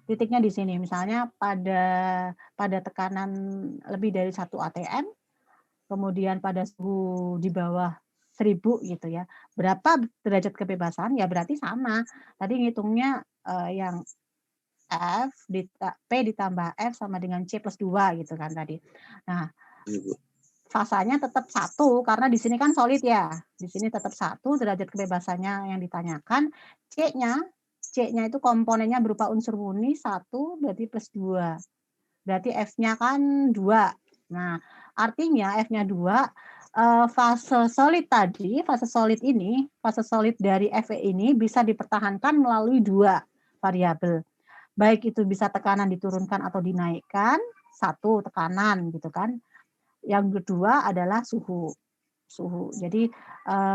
titiknya di sini, misalnya pada tekanan lebih dari 1 atm, kemudian pada suhu di bawah 1000 gitu ya, berapa derajat kebebasan? Ya berarti sama. Tadi ngitungnya yang P ditambah F sama dengan C plus 2 gitu kan tadi. Nah, fasanya tetap 1 karena di sini kan solid ya. Di sini tetap 1 derajat kebebasannya yang ditanyakan. C-nya itu komponennya berupa unsur murni 1 berarti plus 2. Berarti F-nya kan 2. Nah, artinya F-nya 2, fase solid tadi, fase solid dari Fe ini bisa dipertahankan melalui 2 variabel. Baik itu bisa tekanan diturunkan atau dinaikkan, 1 tekanan gitu kan. Yang kedua adalah suhu. Jadi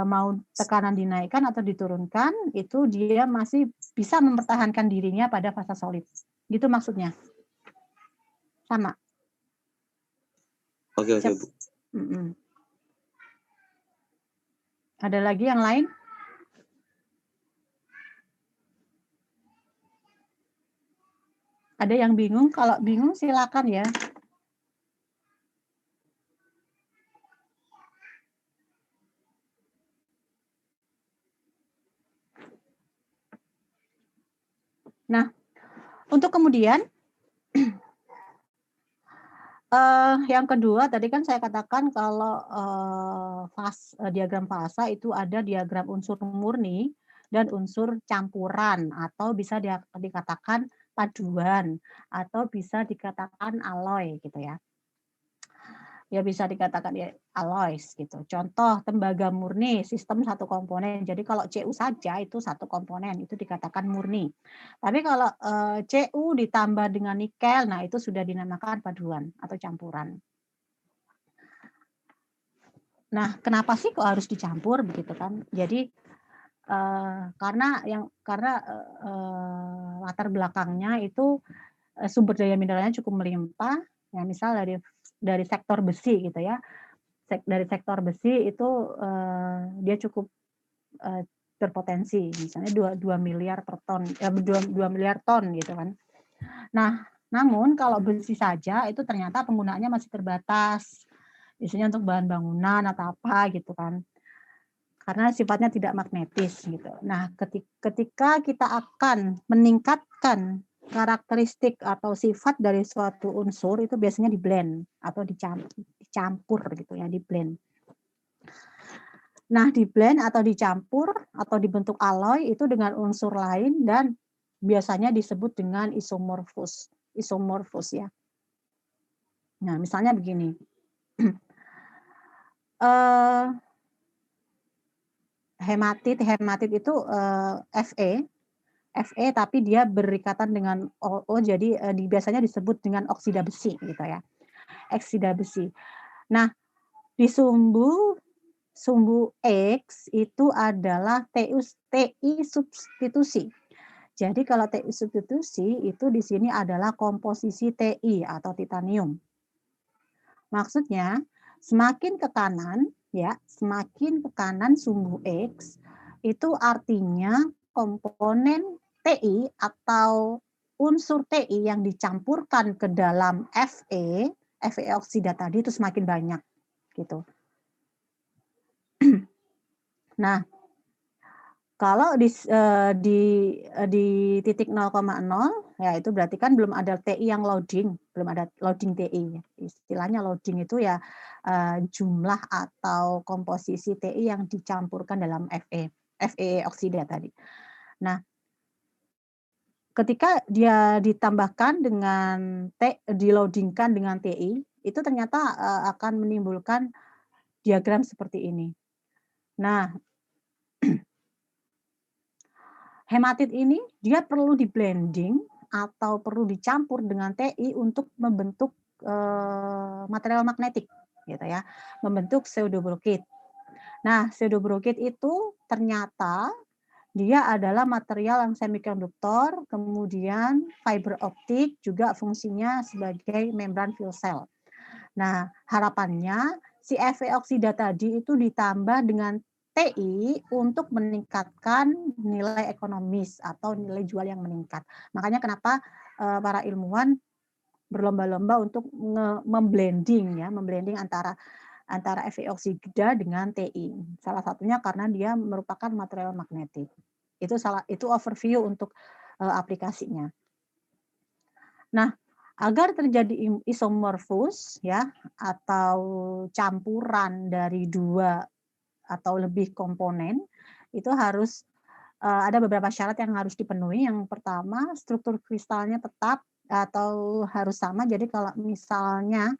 mau tekanan dinaikkan atau diturunkan, itu dia masih bisa mempertahankan dirinya pada fase solid. Gitu maksudnya. Sama. Oke, Bu. Ada lagi yang lain? Ada yang bingung? Kalau bingung silakan ya. Nah, untuk kemudian yang kedua tadi kan saya katakan kalau diagram fasa itu ada diagram unsur murni dan unsur campuran atau bisa dikatakan paduan atau bisa dikatakan alloy gitu ya. Ya bisa dikatakan ya alloys gitu. Contoh tembaga murni sistem 1 komponen. Jadi kalau Cu saja itu 1 komponen itu dikatakan murni. Tapi kalau Cu ditambah dengan nikel, nah itu sudah dinamakan paduan atau campuran. Nah, kenapa sih kok harus dicampur begitu kan? Jadi karena latar belakangnya itu sumber daya mineralnya cukup melimpah. Ya misal dari sektor besi gitu ya. Dari sektor besi itu dia cukup berpotensi, misalnya 2 miliar per ton, 2 miliar ton gitu kan. Nah, namun kalau besi saja itu ternyata penggunaannya masih terbatas, biasanya untuk bahan bangunan atau apa gitu kan, karena sifatnya tidak magnetis gitu. Nah, ketika kita akan meningkatkan karakteristik atau sifat dari suatu unsur itu biasanya di blend atau dicampur gitu ya, di blend. Nah, di blend atau dicampur atau dibentuk alloy itu dengan unsur lain dan biasanya disebut dengan isomorfos ya. Nah, misalnya begini. Hematit itu Fe tapi dia berikatan dengan O, jadi biasanya disebut dengan oksida besi gitu ya. Oksida besi. Nah, di sumbu X itu adalah Ti substitusi. Jadi kalau Ti substitusi itu di sini adalah komposisi Ti atau titanium. Maksudnya semakin ke kanan ya, semakin ke kanan sumbu X itu artinya komponen Ti atau unsur Ti yang dicampurkan ke dalam Fe oksida tadi itu semakin banyak gitu. Nah, kalau di titik 0,0 ya itu berarti kan belum ada TI yang loading, belum ada loading TI. Istilahnya loading itu ya jumlah atau komposisi TI yang dicampurkan dalam Fe oksida tadi. Nah, ketika dia ditambahkan dengan diloadingkan dengan TI, itu ternyata akan menimbulkan diagram seperti ini. Nah, hematit ini dia perlu di blending atau perlu dicampur dengan Ti untuk membentuk material magnetik gitu ya, membentuk pseudobrokit. Nah, pseudobrokit itu ternyata dia adalah material yang semikonduktor, kemudian fiber optik juga fungsinya sebagai membran fuel cell. Nah, harapannya si Fe oksida tadi itu ditambah dengan T TI untuk meningkatkan nilai ekonomis atau nilai jual yang meningkat. Makanya kenapa para ilmuwan berlomba-lomba untuk memblending antara Fe oksida dengan TI. Salah satunya karena dia merupakan material magnetik. Itu overview untuk aplikasinya. Nah, agar terjadi isomorfus ya atau campuran dari dua atau lebih komponen, itu harus ada beberapa syarat yang harus dipenuhi. Yang pertama, struktur kristalnya tetap atau harus sama. Jadi kalau misalnya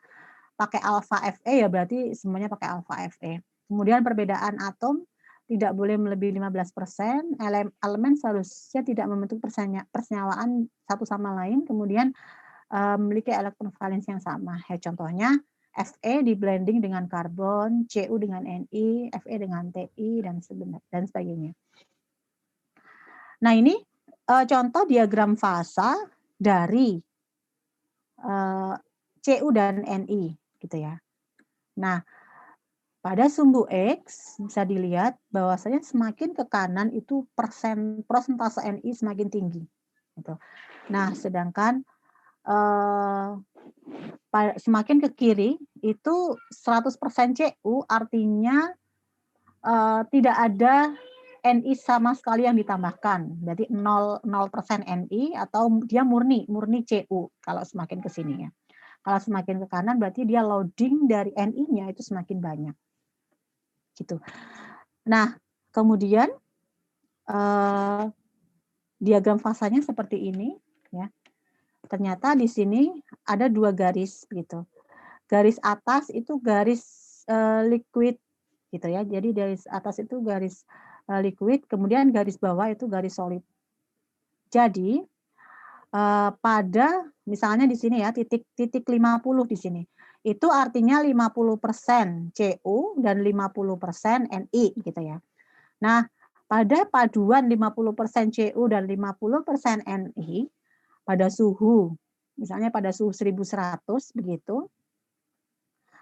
pakai alfa Fe ya berarti semuanya pakai alfa Fe. Kemudian perbedaan atom tidak boleh melebihi 15%, elemen seharusnya tidak membentuk persenyawaan satu sama lain, kemudian memiliki elektron valensi yang sama. Contohnya Fe di blending dengan karbon, Cu dengan Ni, Fe dengan Ti dan sebagainya. Nah, ini contoh diagram fasa dari Cu dan Ni gitu ya. Nah, pada sumbu X bisa dilihat bahwasanya semakin ke kanan itu persentase Ni semakin tinggi. Gitu. Nah, sedangkan semakin ke kiri itu 100% Cu artinya tidak ada Ni sama sekali yang ditambahkan. Berarti 0% Ni atau dia murni Cu kalau semakin ke sini ya. Kalau semakin ke kanan berarti dia loading dari Ni-nya itu semakin banyak. Gitu. Nah, kemudian diagram fasanya seperti ini ya. Ternyata di sini ada dua garis gitu. Garis atas itu garis liquid gitu ya. Jadi garis atas itu garis liquid, kemudian garis bawah itu garis solid. Jadi pada misalnya di sini ya titik 50 di sini. Itu artinya 50% Cu dan 50% Ni gitu ya. Nah, pada paduan 50% Cu dan 50% Ni pada suhu, misalnya pada suhu 1100 begitu.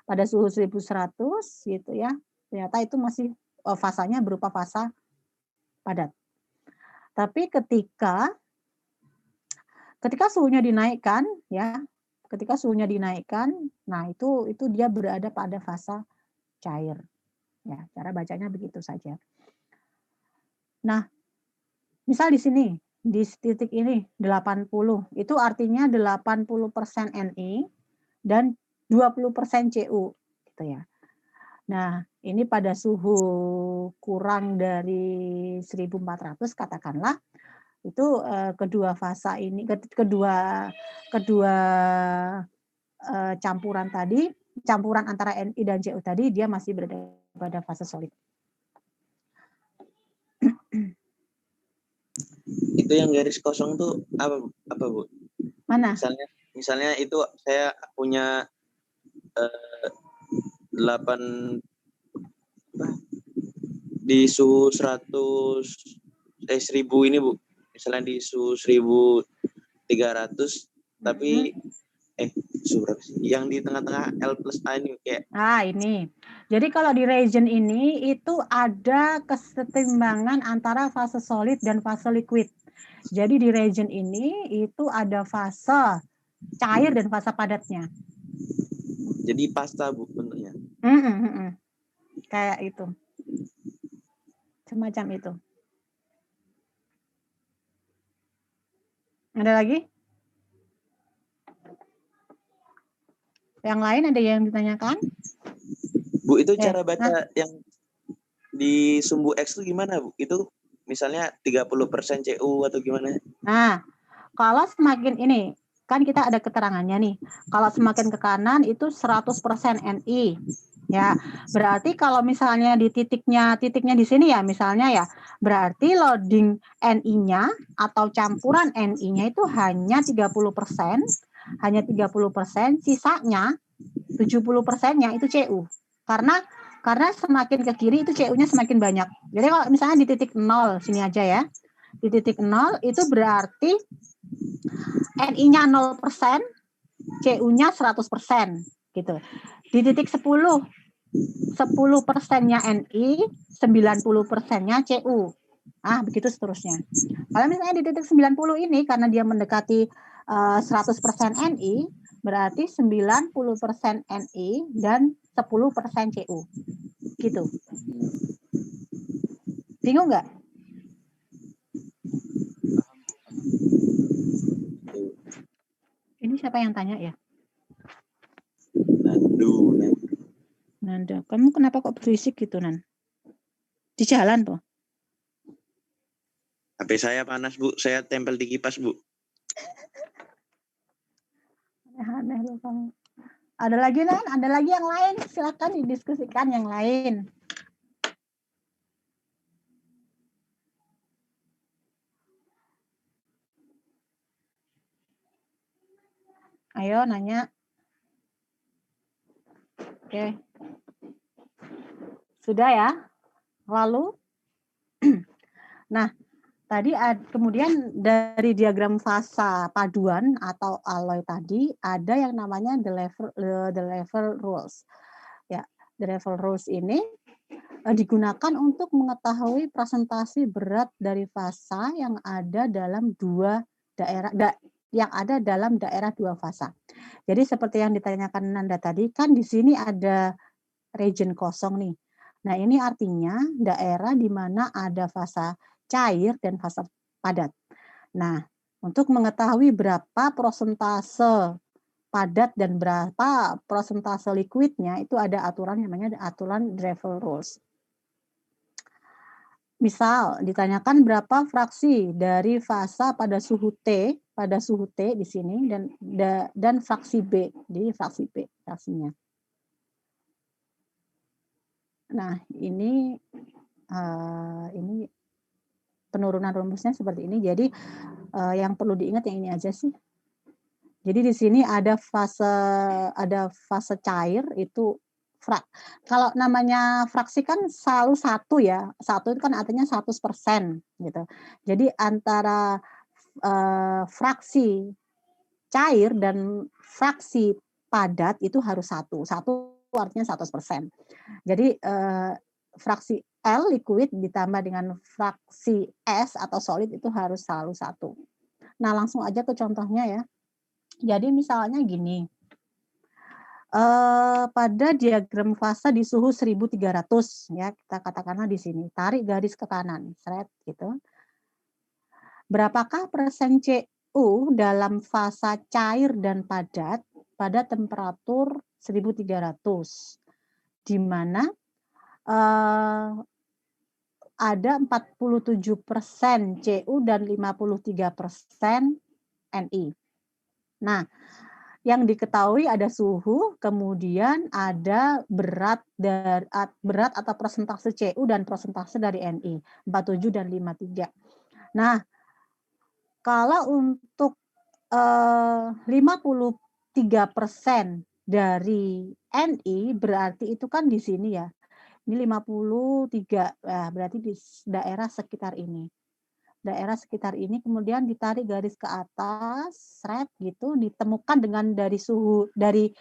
Pada suhu 1100 gitu ya. Ternyata itu masih fasanya berupa fasa padat. Tapi ketika suhunya dinaikkan ya, nah itu dia berada pada fasa cair. Ya, cara bacanya begitu saja. Nah, misal di sini di titik ini 80, itu artinya 80% Ni dan 20% Cu gitu ya. Nah, ini pada suhu kurang dari 1400 katakanlah, itu kedua fasa ini kedua campuran antara Ni dan Cu tadi dia masih berada pada fase solid. Itu yang garis kosong tuh apa Bu? Mana? Misalnya itu saya punya 8 di suhu 1000 ini Bu. Misalnya di suhu 1300 tapi suhu berapa sih? Yang di tengah-tengah L+A ini kayak ini. Jadi kalau di region ini itu ada kesetimbangan antara fase solid dan fase liquid. Jadi di region ini itu ada fase cair dan fase padatnya. Jadi pasta Bu bentuknya. Kayak itu. Semacam itu. Ada lagi? Yang lain ada yang ditanyakan? Bu, itu cara baca yang di sumbu X itu gimana Bu? Itu misalnya 30% Cu atau gimana? Nah, kalau semakin ini, kan kita ada keterangannya nih. Kalau semakin ke kanan itu 100% Ni. Ya, berarti kalau misalnya di titiknya di sini ya, misalnya ya, berarti loading Ni-nya atau campuran Ni-nya itu hanya 30%, sisanya 70%-nya itu Cu. Karena semakin ke kiri itu Cu-nya semakin banyak. Jadi kalau misalnya di titik 0 sini aja ya. Di titik 0 itu berarti Ni-nya 0%, Cu-nya 100% gitu. Di titik 10 10%-nya Ni, 90%-nya Cu. Begitu seterusnya. Kalau misalnya di titik 90 ini, karena dia mendekati 100% Ni, berarti 90% Ni dan 10% Cu. Gitu. Bingung nggak? Ini siapa yang tanya ya? Nanda, kamu kenapa kok berisik gitu, Nan? Di jalan, toh? HP saya panas, Bu. Saya tempel di kipas, Bu. Aneh loh kamu. Ada lagi, Nan? Ada lagi yang lain? Silakan didiskusikan yang lain. Ayo, nanya. Oke. Sudah ya? Lalu? Nah, tadi kemudian dari diagram fasa paduan atau alloy tadi ada yang namanya the level rules. Ya, the level rules ini digunakan untuk mengetahui presentasi berat dari fasa yang ada dalam dua daerah yang ada dalam daerah dua fasa. Jadi seperti yang ditanyakan Nanda tadi, kan di sini ada region kosong nih. Nah, ini artinya daerah di mana ada fasa cair dan fasa padat. Nah, untuk mengetahui berapa prosentase padat dan berapa prosentase liquidnya, itu ada aturan namanya aturan Drefel rules. Misal ditanyakan berapa fraksi dari fasa pada suhu T di sini dan fraksi B, jadi fraksi B fraksinya. Nah, ini penurunan rumusnya seperti ini. Jadi yang perlu diingat yang ini aja sih. Jadi di sini ada fase cair itu kalau namanya fraksi kan selalu satu ya. Satu itu kan artinya 100% gitu. Jadi antara fraksi cair dan fraksi padat itu harus satu. Satu artinya 100%. Jadi fraksi L liquid ditambah dengan fraksi S atau solid itu harus selalu satu. Nah, langsung aja ke contohnya ya. Jadi misalnya gini, pada diagram fasa di suhu 1300 ya, kita katakanlah di sini, tarik garis ke kanan, seret gitu. Berapakah persen Cu dalam fasa cair dan padat pada temperatur 1300, di mana ada 47% Cu dan 53% Ni. Nah, yang diketahui ada suhu, kemudian ada berat atau persentase Cu dan persentase dari Ni, 47 dan 53. Nah, kalau untuk 53% dari Ni berarti itu kan di sini ya. Ini 53, berarti di daerah sekitar ini. Daerah sekitar ini kemudian ditarik garis ke atas, seret gitu, ditemukan dengan dari suhu, dari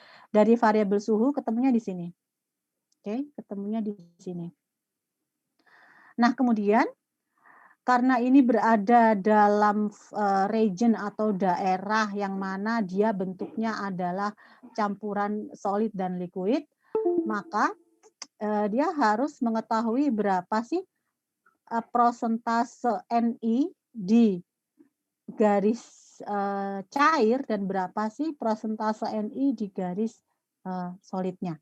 variabel suhu ketemunya di sini. Oke, ketemunya di sini. Nah, kemudian karena ini berada dalam region atau daerah yang mana dia bentuknya adalah campuran solid dan liquid, maka dia harus mengetahui berapa sih prosentase Ni di garis cair dan berapa sih prosentase Ni di garis solidnya.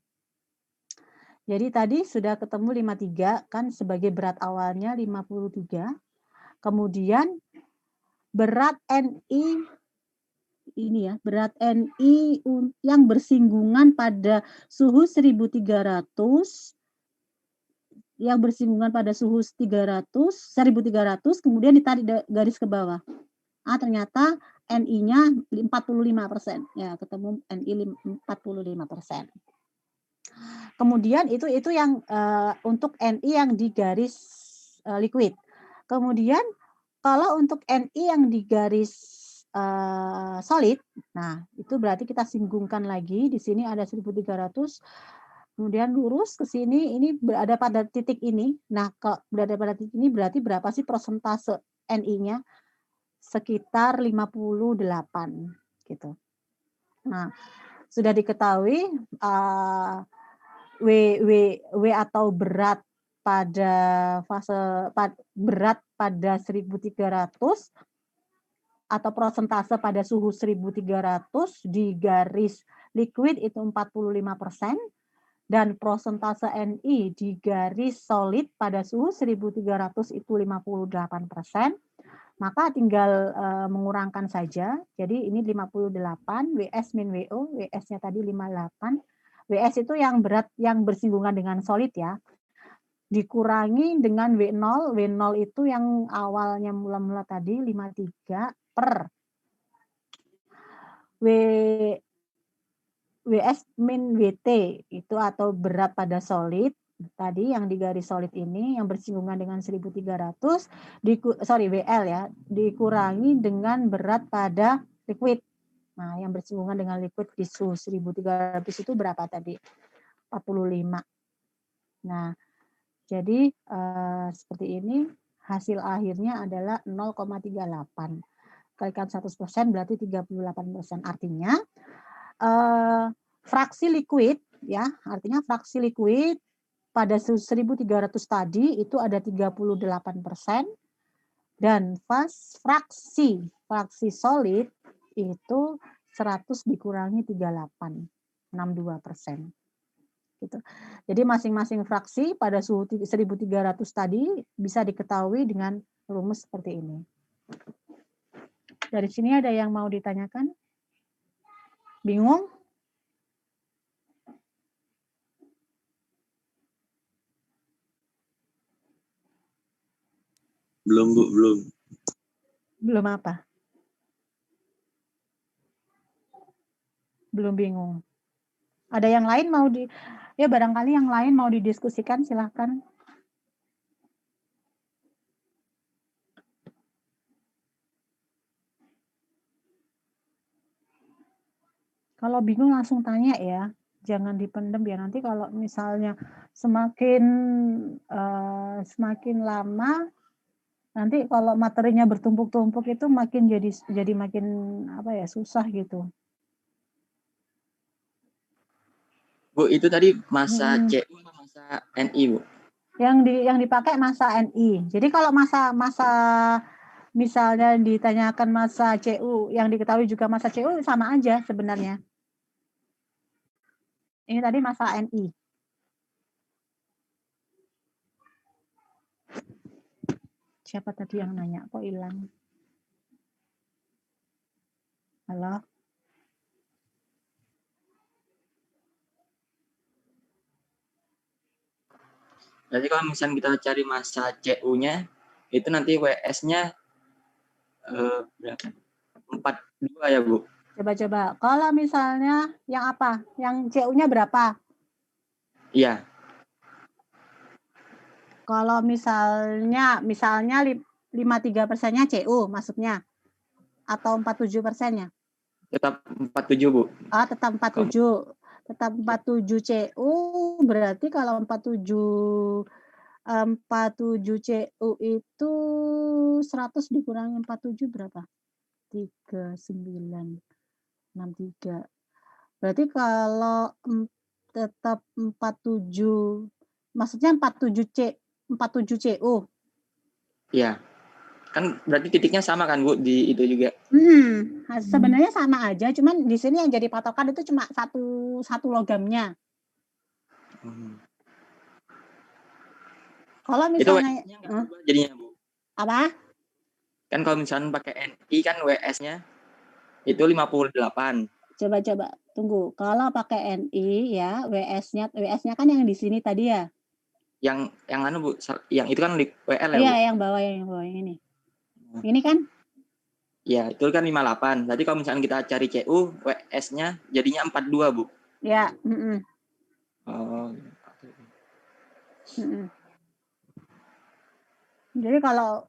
Jadi tadi sudah ketemu 53 kan sebagai berat awalnya 53. Kemudian berat Ni ini ya, berat Ni yang bersinggungan pada suhu 1300 kemudian ditarik garis ke bawah. Ternyata Ni-nya 45%. Ya, ketemu Ni 45%. Kemudian itu yang untuk Ni yang di garis liquid. Kemudian kalau untuk Ni yang di garis solid, nah itu berarti kita singgungkan lagi di sini ada 1300 Kemudian lurus ke sini, ini berada pada titik ini. Nah, kalau berada pada titik ini berarti berapa sih persentase NI-nya? Sekitar 58 gitu. Nah, sudah diketahui W atau berat pada berat pada 1300 atau persentase pada suhu 1300 di garis liquid itu 45%. Dan persentase Ni di garis solid pada suhu 1300 itu 58%, maka tinggal mengurangkan saja. Jadi ini 58, WS min WO, WS-nya tadi 58. WS itu yang berat yang bersinggungan dengan solid ya. Dikurangi dengan W0, W0 itu yang awalnya mula-mula tadi 53 per WS min WT itu atau berat pada solid tadi yang di garis solid ini yang bersinggungan dengan 1300 WL ya dikurangi dengan berat pada liquid. Nah, yang bersinggungan dengan liquid di suhu 1300 itu berapa tadi? 45. Nah, jadi seperti ini hasil akhirnya adalah 0,38. Kalikan 100% berarti 38%. Artinya fraksi liquid ya, artinya fraksi liquid pada 1300 tadi itu ada 38% dan fraksi solid itu 100 dikurangi 38, 62%. Gitu. Jadi masing-masing fraksi pada suhu 1300 tadi bisa diketahui dengan rumus seperti ini. Dari sini ada yang mau ditanyakan? Bingung? Belum, Bu, belum. Belum apa? Belum bingung. Ada yang lain mau ya barangkali yang lain mau didiskusikan, silahkan. Kalau bingung langsung tanya ya, jangan dipendem ya, nanti kalau misalnya semakin lama nanti kalau materinya bertumpuk-tumpuk itu makin jadi makin apa ya, susah gitu. Bu, itu tadi masa CU atau masa NI, Bu? Yang dipakai masa NI. Jadi kalau masa misalnya ditanyakan masa CU, yang diketahui juga masa CU sama aja sebenarnya. Ini tadi masa NI. Siapa tadi yang nanya? Kok hilang? Halo? Jadi kalau misalnya kita cari masa CU-nya, itu nanti WS-nya berapa? 42 ya, Bu? Coba-coba. Kalau misalnya yang apa? Yang CU-nya berapa? Iya. Kalau misalnya 53%-nya CU maksudnya atau 47%-nya? Tetap 47, Bu. Ah, tetap 47. Tetap 47 CU berarti kalau 47 CU itu 100 dikurangi 47 berapa? 3963. Berarti kalau tetap 47 maksudnya 47 CU. Iya. Kan berarti titiknya sama kan, Bu, di itu juga? Sebenarnya sama aja, cuman di sini yang jadi patokan itu cuma satu logamnya. Kalau misalnya itu jadinya, Bu. Apa? Kan kalau misalnya pakai NI kan WS-nya itu 58. Coba tunggu. Kalau pakai NI ya, WS-nya kan yang di sini tadi ya. Yang anu, Bu, yang itu kan di WL ya, Iya, Bu? yang bawah yang ini. Ini kan? Ya, itu kan 58. Berarti kalau misalnya kita cari CU, WS-nya jadinya 42, Bu. Ya, Oh. Jadi kalau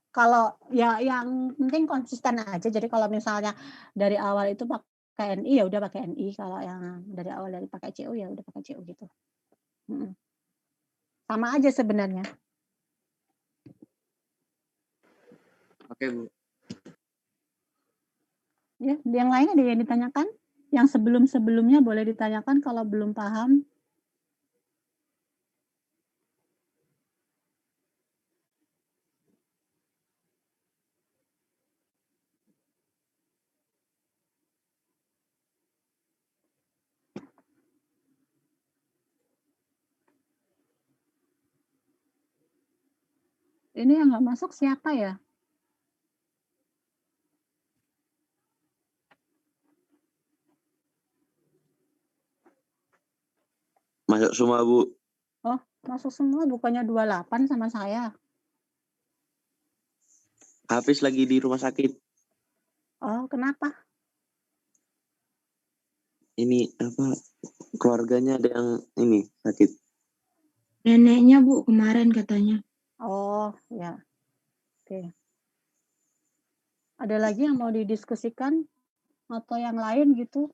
ya yang penting konsisten aja. Jadi kalau misalnya dari awal itu pakai NI ya udah pakai NI. Kalau yang dari awal dari pakai CU ya udah pakai CU gitu. Sama aja sebenarnya. Oke, Bu. Ya, yang lain ada yang ditanyakan? Yang sebelum-sebelumnya boleh ditanyakan kalau belum paham. Ini yang nggak masuk siapa ya? Masuk semua, Bu. Oh, masuk semua, bukannya 28 sama saya. Hafiz lagi di rumah sakit. Oh, kenapa? Ini keluarganya ada yang ini sakit. Neneknya, Bu, kemarin katanya. Oh, ya. Oke. Ada lagi yang mau didiskusikan atau yang lain gitu?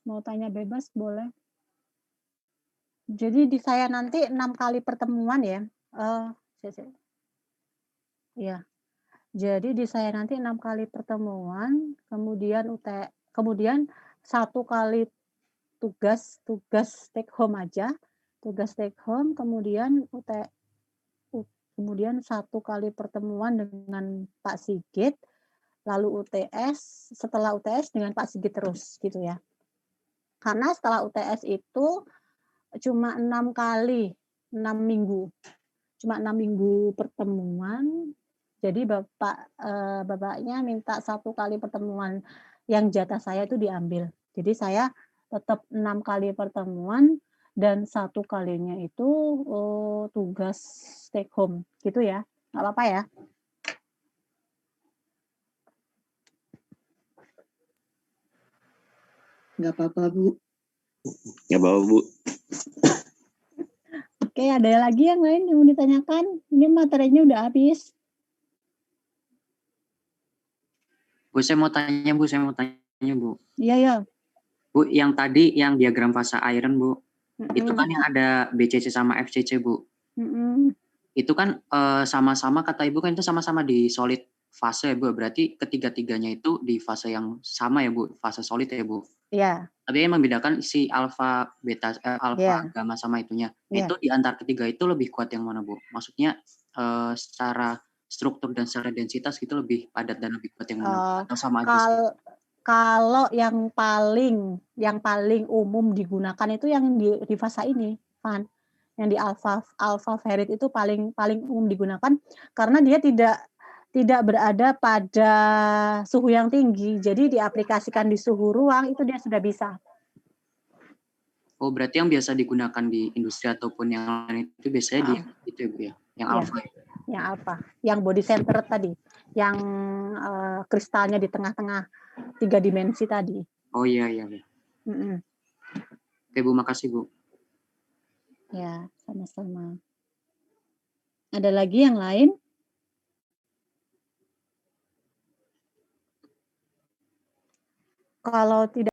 Mau tanya bebas boleh. Jadi di saya nanti 6 kali pertemuan ya. Ya. Jadi di saya nanti 6 kali pertemuan, kemudian kemudian 1 kali tugas take home aja. Tugas take home, kemudian kemudian 1 kali pertemuan dengan Pak Sigit, lalu UTS, setelah UTS dengan Pak Sigit terus gitu ya. Karena setelah UTS itu cuma 6 kali, 6 minggu. Cuma 6 minggu pertemuan. Jadi bapaknya minta 1 kali pertemuan yang jatah saya itu diambil. Jadi saya tetap 6 kali pertemuan dan 1 kalinya itu tugas take home gitu ya. Nggak apa-apa ya? Nggak apa-apa, Bu. Ya bawa, Bu. Oke, ada lagi yang lain yang mau ditanyakan? Ini materinya udah habis. Bu, saya mau tanya, Bu. Iya, ya. Bu, yang tadi yang diagram fase iron, Bu. Itu kan yang ada BCC sama FCC, Bu. Itu kan sama-sama kata Ibu kan itu sama-sama di solid fase ya, Bu. Berarti ketiga-tiganya itu di fase yang sama ya, Bu. Fase solid ya, Bu. Iya. Tapi yang membedakan si alfa, beta, alfa, gamma sama itunya. Iya. Itu di antar ketiga itu lebih kuat yang mana, Bu? Maksudnya secara struktur dan secara densitas gitu lebih padat dan lebih kuat yang mana? Atau sama aja sih? Kalau yang paling umum digunakan itu yang di fase ini, Van. Yang di alpha ferrit itu paling umum digunakan karena dia tidak berada pada suhu yang tinggi. Jadi diaplikasikan di suhu ruang itu dia sudah bisa. Oh, berarti yang biasa digunakan di industri ataupun yang lain itu biasanya itu ya, Bu ya? Yang alpha. Yang alpha, yang body center tadi, yang kristalnya di tengah-tengah 3 dimensi tadi. Oh iya. Oke, Bu, makasih, Bu. Ya, sama-sama. Ada lagi yang lain? Kalau tidak